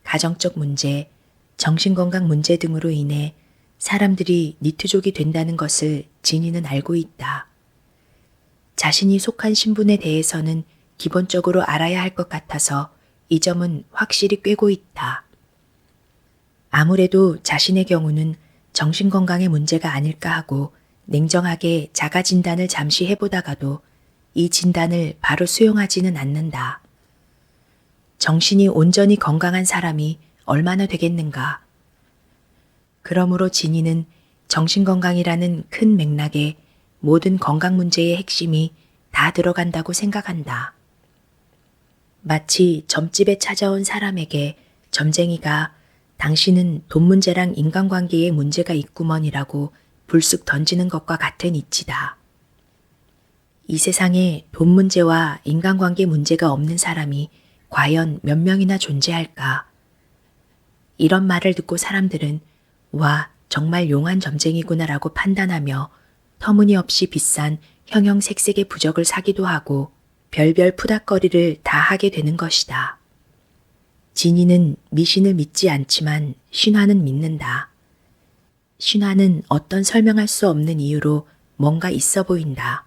가정적 문제, 정신건강 문제 등으로 인해 사람들이 니트족이 된다는 것을 진이는 알고 있다. 자신이 속한 신분에 대해서는 기본적으로 알아야 할 것 같아서 이 점은 확실히 꿰고 있다. 아무래도 자신의 경우는 정신건강의 문제가 아닐까 하고 냉정하게 자가 진단을 잠시 해보다가도 이 진단을 바로 수용하지는 않는다. 정신이 온전히 건강한 사람이 얼마나 되겠는가. 그러므로 진이는 정신건강이라는 큰 맥락에 모든 건강 문제의 핵심이 다 들어간다고 생각한다. 마치 점집에 찾아온 사람에게 점쟁이가 당신은 돈 문제랑 인간관계에 문제가 있구먼이라고 불쑥 던지는 것과 같은 이치다. 이 세상에 돈 문제와 인간관계 문제가 없는 사람이 과연 몇 명이나 존재할까? 이런 말을 듣고 사람들은 와, 정말 용한 점쟁이구나라고 판단하며 터무니없이 비싼 형형색색의 부적을 사기도 하고 별별 푸닥거리를 다 하게 되는 것이다. 진이는 미신을 믿지 않지만 신화는 믿는다. 신화는 어떤 설명할 수 없는 이유로 뭔가 있어 보인다.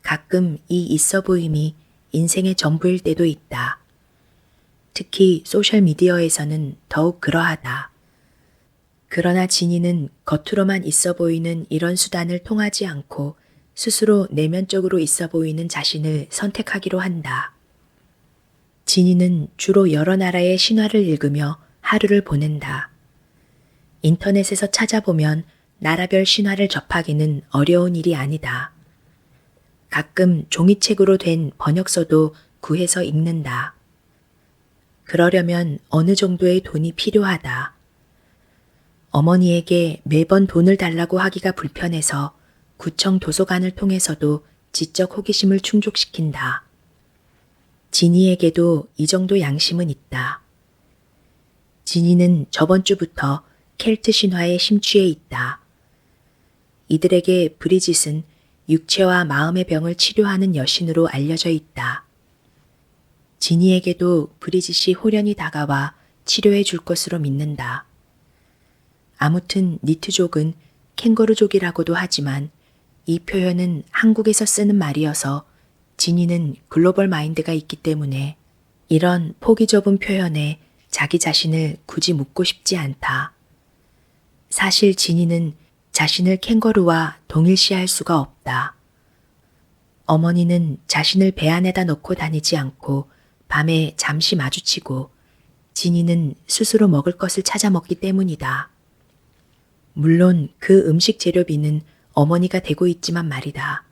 가끔 이 있어 보임이 인생의 전부일 때도 있다. 특히 소셜미디어에서는 더욱 그러하다. 그러나 진이는 겉으로만 있어 보이는 이런 수단을 통하지 않고 스스로 내면적으로 있어 보이는 자신을 선택하기로 한다. 진이는 주로 여러 나라의 신화를 읽으며 하루를 보낸다. 인터넷에서 찾아보면 나라별 신화를 접하기는 어려운 일이 아니다. 가끔 종이책으로 된 번역서도 구해서 읽는다. 그러려면 어느 정도의 돈이 필요하다. 어머니에게 매번 돈을 달라고 하기가 불편해서 구청 도서관을 통해서도 지적 호기심을 충족시킨다. 진이에게도 이 정도 양심은 있다. 진이는 저번 주부터 켈트 신화에 심취해 있다. 이들에게 브리짓은 육체와 마음의 병을 치료하는 여신으로 알려져 있다. 지니에게도 브리짓이 호련히 다가와 치료해 줄 것으로 믿는다. 아무튼 니트족은 캥거루족이라고도 하지만 이 표현은 한국에서 쓰는 말이어서 지니는 글로벌 마인드가 있기 때문에 이런 폭이 좁은 표현에 자기 자신을 굳이 묻고 싶지 않다. 사실 지니는 자신을 캥거루와 동일시할 수가 없다. 어머니는 자신을 배 안에다 넣고 다니지 않고 밤에 잠시 마주치고 지니는 스스로 먹을 것을 찾아 먹기 때문이다. 물론 그 음식 재료비는 어머니가 대고 있지만 말이다.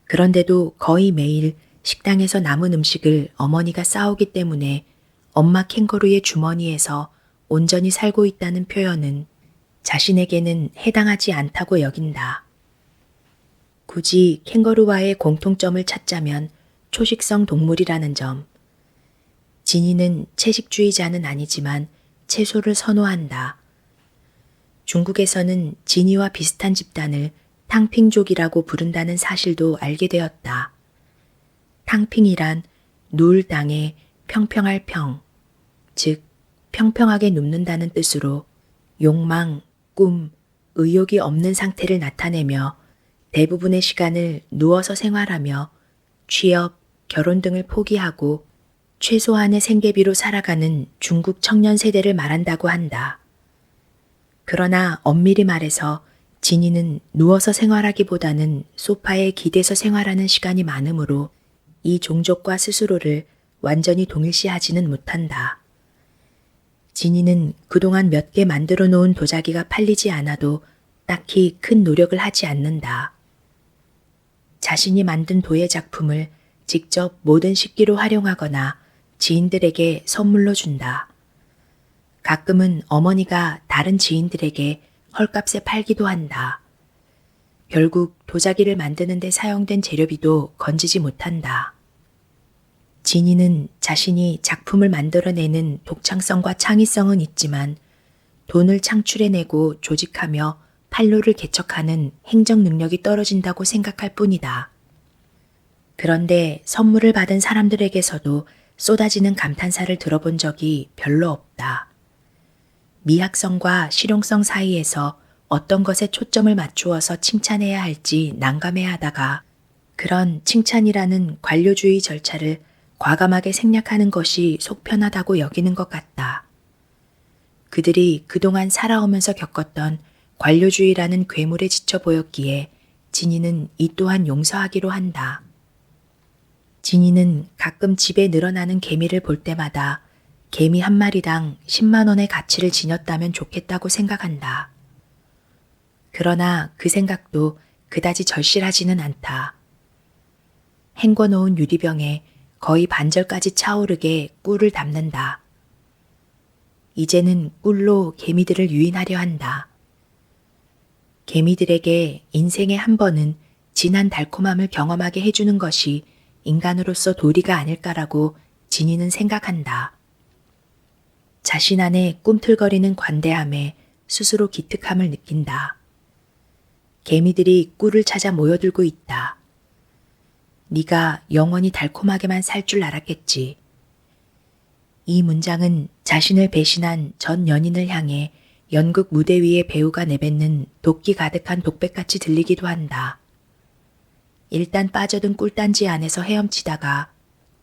그런데도 거의 매일 식당에서 남은 음식을 어머니가 싸오기 때문에 엄마 캥거루의 주머니에서 온전히 살고 있다는 표현은 자신에게는 해당하지 않다고 여긴다. 굳이 캥거루와의 공통점을 찾자면 초식성 동물이라는 점. 지니는 채식주의자는 아니지만 채소를 선호한다. 중국에서는 지니와 비슷한 집단을 탕핑족이라고 부른다는 사실도 알게 되었다. 탕핑이란 누울 땅에 평평할 평, 즉 평평하게 눕는다는 뜻으로 욕망, 꿈, 의욕이 없는 상태를 나타내며 대부분의 시간을 누워서 생활하며 취업, 결혼 등을 포기하고 최소한의 생계비로 살아가는 중국 청년 세대를 말한다고 한다. 그러나 엄밀히 말해서 지니는 누워서 생활하기보다는 소파에 기대서 생활하는 시간이 많으므로 이 종족과 스스로를 완전히 동일시하지는 못한다. 지니는 그동안 몇 개 만들어 놓은 도자기가 팔리지 않아도 딱히 큰 노력을 하지 않는다. 자신이 만든 도예 작품을 직접 모든 식기로 활용하거나 지인들에게 선물로 준다. 가끔은 어머니가 다른 지인들에게 헐값에 팔기도 한다. 결국 도자기를 만드는 데 사용된 재료비도 건지지 못한다. 지니는 자신이 작품을 만들어내는 독창성과 창의성은 있지만 돈을 창출해내고 조직하며 판로를 개척하는 행정 능력이 떨어진다고 생각할 뿐이다. 그런데 선물을 받은 사람들에게서도 쏟아지는 감탄사를 들어본 적이 별로 없다. 미학성과 실용성 사이에서 어떤 것에 초점을 맞추어서 칭찬해야 할지 난감해야 하다가 그런 칭찬이라는 관료주의 절차를 과감하게 생략하는 것이 속편하다고 여기는 것 같다. 그들이 그동안 살아오면서 겪었던 관료주의라는 괴물에 지쳐 보였기에 지니는 이 또한 용서하기로 한다. 지니는 가끔 집에 늘어나는 개미를 볼 때마다 개미 한 마리당 10만 원의 가치를 지녔다면 좋겠다고 생각한다. 그러나 그 생각도 그다지 절실하지는 않다. 헹궈놓은 유리병에 거의 반절까지 차오르게 꿀을 담는다. 이제는 꿀로 개미들을 유인하려 한다. 개미들에게 인생에 한 번은 진한 달콤함을 경험하게 해주는 것이 인간으로서 도리가 아닐까라고 지니는 생각한다. 자신 안에 꿈틀거리는 관대함에 스스로 기특함을 느낀다. 개미들이 꿀을 찾아 모여들고 있다. 네가 영원히 달콤하게만 살 줄 알았겠지. 이 문장은 자신을 배신한 전 연인을 향해 연극 무대 위의 배우가 내뱉는 도끼 가득한 독백같이 들리기도 한다. 일단 빠져든 꿀단지 안에서 헤엄치다가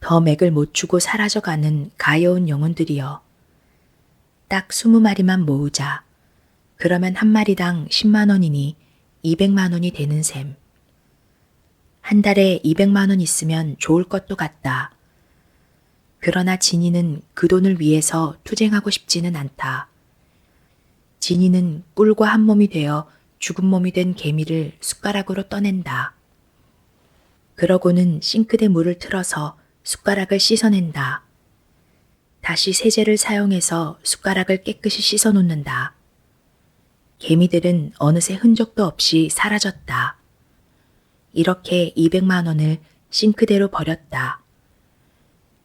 더 맥을 못 추고 사라져가는 가여운 영혼들이여. 딱 20마리만 모으자. 그러면 한 마리당 10만 원이니 200만 원이 되는 셈. 한 달에 200만 원 있으면 좋을 것도 같다. 그러나 지니는 그 돈을 위해서 투쟁하고 싶지는 않다. 지니는 꿀과 한 몸이 되어 죽은 몸이 된 개미를 숟가락으로 떠낸다. 그러고는 싱크대 물을 틀어서 숟가락을 씻어낸다. 다시 세제를 사용해서 숟가락을 깨끗이 씻어놓는다. 개미들은 어느새 흔적도 없이 사라졌다. 이렇게 200만 원을 싱크대로 버렸다.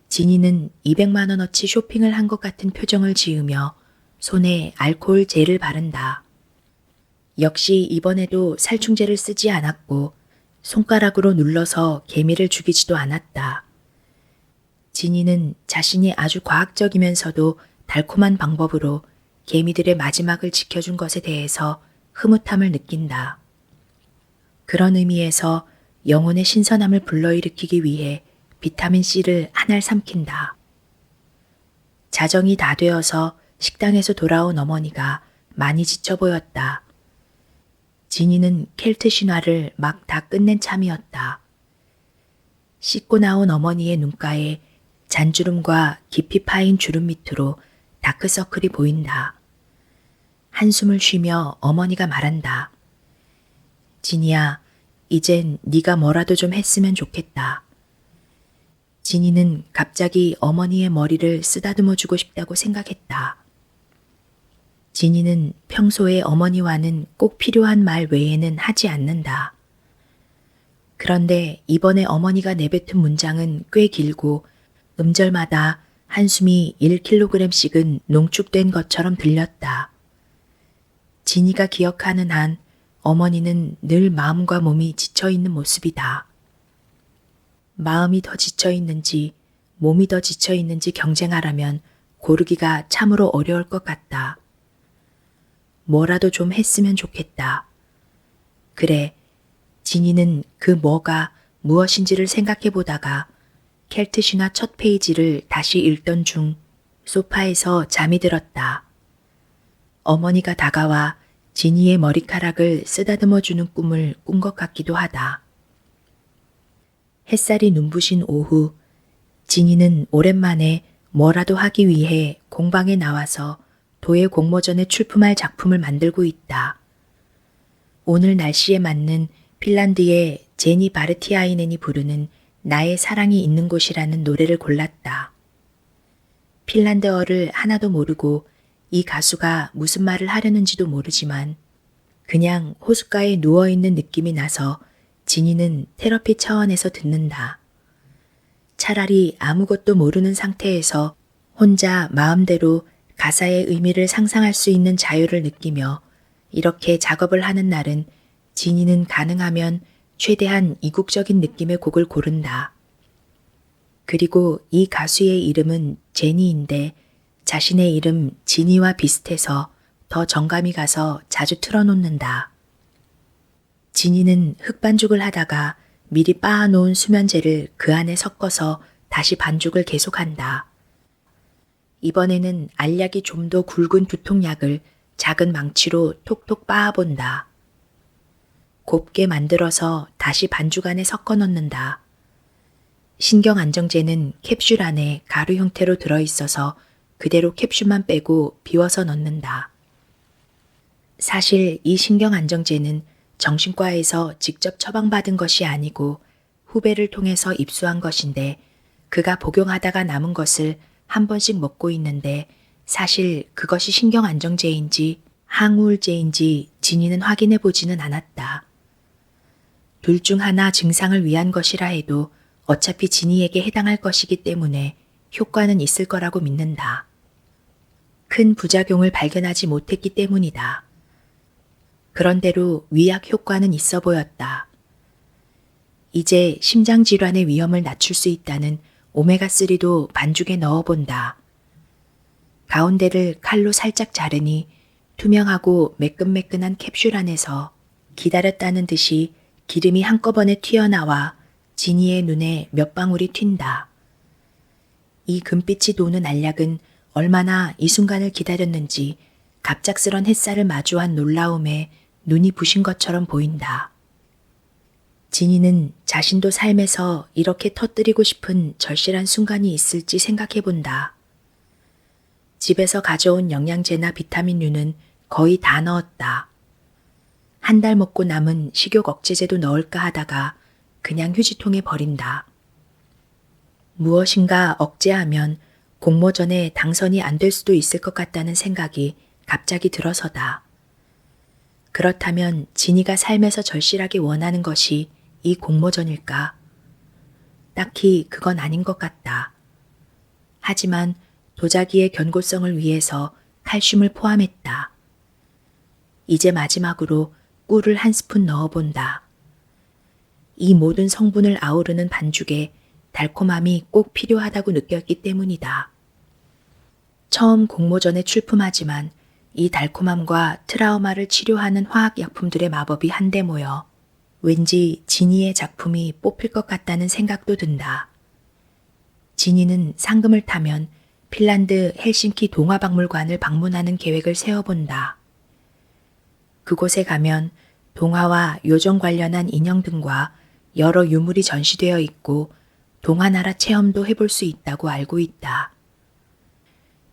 지니는 200만 원어치 쇼핑을 한 것 같은 표정을 지으며 손에 알코올 젤을 바른다. 역시 이번에도 살충제를 쓰지 않았고 손가락으로 눌러서 개미를 죽이지도 않았다. 진이는 자신이 아주 과학적이면서도 달콤한 방법으로 개미들의 마지막을 지켜준 것에 대해서 흐뭇함을 느낀다. 그런 의미에서 영혼의 신선함을 불러일으키기 위해 비타민C를 한 알 삼킨다. 자정이 다 되어서 식당에서 돌아온 어머니가 많이 지쳐 보였다. 진이는 켈트 신화를 막 다 끝낸 참이었다. 씻고 나온 어머니의 눈가에 잔주름과 깊이 파인 주름 밑으로 다크서클이 보인다. 한숨을 쉬며 어머니가 말한다. 진이야, 이젠 네가 뭐라도 좀 했으면 좋겠다. 진이는 갑자기 어머니의 머리를 쓰다듬어 주고 싶다고 생각했다. 진이는 평소에 어머니와는 꼭 필요한 말 외에는 하지 않는다. 그런데 이번에 어머니가 내뱉은 문장은 꽤 길고 음절마다 한숨이 1kg씩은 농축된 것처럼 들렸다. 진이가 기억하는 한 어머니는 늘 마음과 몸이 지쳐있는 모습이다. 마음이 더 지쳐있는지 몸이 더 지쳐있는지 경쟁하라면 고르기가 참으로 어려울 것 같다. 뭐라도 좀 했으면 좋겠다. 그래, 진이는 그 뭐가 무엇인지를 생각해 보다가 켈트 신화 첫 페이지를 다시 읽던 중 소파에서 잠이 들었다. 어머니가 다가와 진이의 머리카락을 쓰다듬어 주는 꿈을 꾼 것 같기도 하다. 햇살이 눈부신 오후, 진이는 오랜만에 뭐라도 하기 위해 공방에 나와서 도예 공모전에 출품할 작품을 만들고 있다. 오늘 날씨에 맞는 핀란드의 제니 바르티아이넨이 부르는 나의 사랑이 있는 곳이라는 노래를 골랐다. 핀란드어를 하나도 모르고 이 가수가 무슨 말을 하려는지도 모르지만 그냥 호숫가에 누워있는 느낌이 나서 진이는 테라피 차원에서 듣는다. 차라리 아무것도 모르는 상태에서 혼자 마음대로 가사의 의미를 상상할 수 있는 자유를 느끼며 이렇게 작업을 하는 날은 진이는 가능하면 최대한 이국적인 느낌의 곡을 고른다. 그리고 이 가수의 이름은 제니인데 자신의 이름 진이와 비슷해서 더 정감이 가서 자주 틀어놓는다. 진이는 흑반죽을 하다가 미리 빻아놓은 수면제를 그 안에 섞어서 다시 반죽을 계속한다. 이번에는 알약이 좀 더 굵은 두통약을 작은 망치로 톡톡 빻아본다. 곱게 만들어서 다시 반죽 안에 섞어 넣는다. 신경안정제는 캡슐 안에 가루 형태로 들어있어서 그대로 캡슐만 빼고 비워서 넣는다. 사실 이 신경안정제는 정신과에서 직접 처방받은 것이 아니고 후배를 통해서 입수한 것인데 그가 복용하다가 남은 것을 한 번씩 먹고 있는데 사실 그것이 신경안정제인지 항우울제인지 진이는 확인해 보지는 않았다. 둘 중 하나 증상을 위한 것이라 해도 어차피 진이에게 해당할 것이기 때문에 효과는 있을 거라고 믿는다. 큰 부작용을 발견하지 못했기 때문이다. 그런대로 위약 효과는 있어 보였다. 이제 심장질환의 위험을 낮출 수 있다는 오메가3도 반죽에 넣어본다. 가운데를 칼로 살짝 자르니 투명하고 매끈매끈한 캡슐 안에서 기다렸다는 듯이 기름이 한꺼번에 튀어나와 진이의 눈에 몇 방울이 튄다. 이 금빛이 도는 알약은 얼마나 이 순간을 기다렸는지 갑작스런 햇살을 마주한 놀라움에 눈이 부신 것처럼 보인다. 진이는 자신도 삶에서 이렇게 터뜨리고 싶은 절실한 순간이 있을지 생각해본다. 집에서 가져온 영양제나 비타민류는 거의 다 넣었다. 한 달 먹고 남은 식욕 억제제도 넣을까 하다가 그냥 휴지통에 버린다. 무엇인가 억제하면 공모전에 당선이 안 될 수도 있을 것 같다는 생각이 갑자기 들어서다. 그렇다면 진이가 삶에서 절실하게 원하는 것이 이 공모전일까? 딱히 그건 아닌 것 같다. 하지만 도자기의 견고성을 위해서 칼슘을 포함했다. 이제 마지막으로 꿀을 한 스푼 넣어본다. 이 모든 성분을 아우르는 반죽에 달콤함이 꼭 필요하다고 느꼈기 때문이다. 처음 공모전에 출품하지만 이 달콤함과 트라우마를 치료하는 화학약품들의 마법이 한데 모여 왠지 지니의 작품이 뽑힐 것 같다는 생각도 든다. 지니는 상금을 타면 핀란드 헬싱키 동화박물관을 방문하는 계획을 세워본다. 그곳에 가면 동화와 요정 관련한 인형 등과 여러 유물이 전시되어 있고 동화나라 체험도 해볼 수 있다고 알고 있다.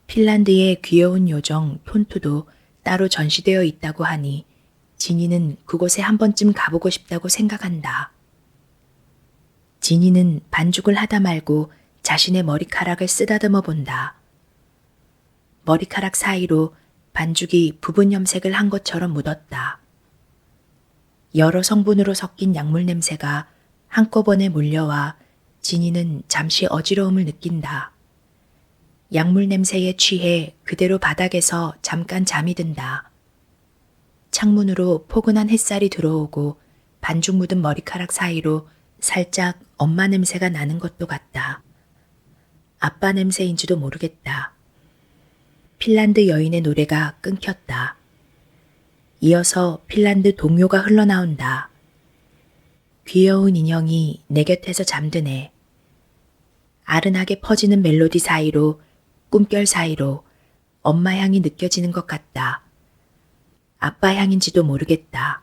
핀란드의 귀여운 요정 톤투도 따로 전시되어 있다고 하니 지니는 그곳에 한 번쯤 가보고 싶다고 생각한다. 지니는 반죽을 하다 말고 자신의 머리카락을 쓰다듬어 본다. 머리카락 사이로 반죽이 부분 염색을 한 것처럼 묻었다. 여러 성분으로 섞인 약물 냄새가 한꺼번에 몰려와 지니는 잠시 어지러움을 느낀다. 약물 냄새에 취해 그대로 바닥에서 잠깐 잠이 든다. 창문으로 포근한 햇살이 들어오고 반죽 묻은 머리카락 사이로 살짝 엄마 냄새가 나는 것도 같다. 아빠 냄새인지도 모르겠다. 핀란드 여인의 노래가 끊겼다. 이어서 핀란드 동요가 흘러나온다. 귀여운 인형이 내 곁에서 잠드네. 아른하게 퍼지는 멜로디 사이로 꿈결 사이로 엄마 향이 느껴지는 것 같다. 아빠 향인지도 모르겠다.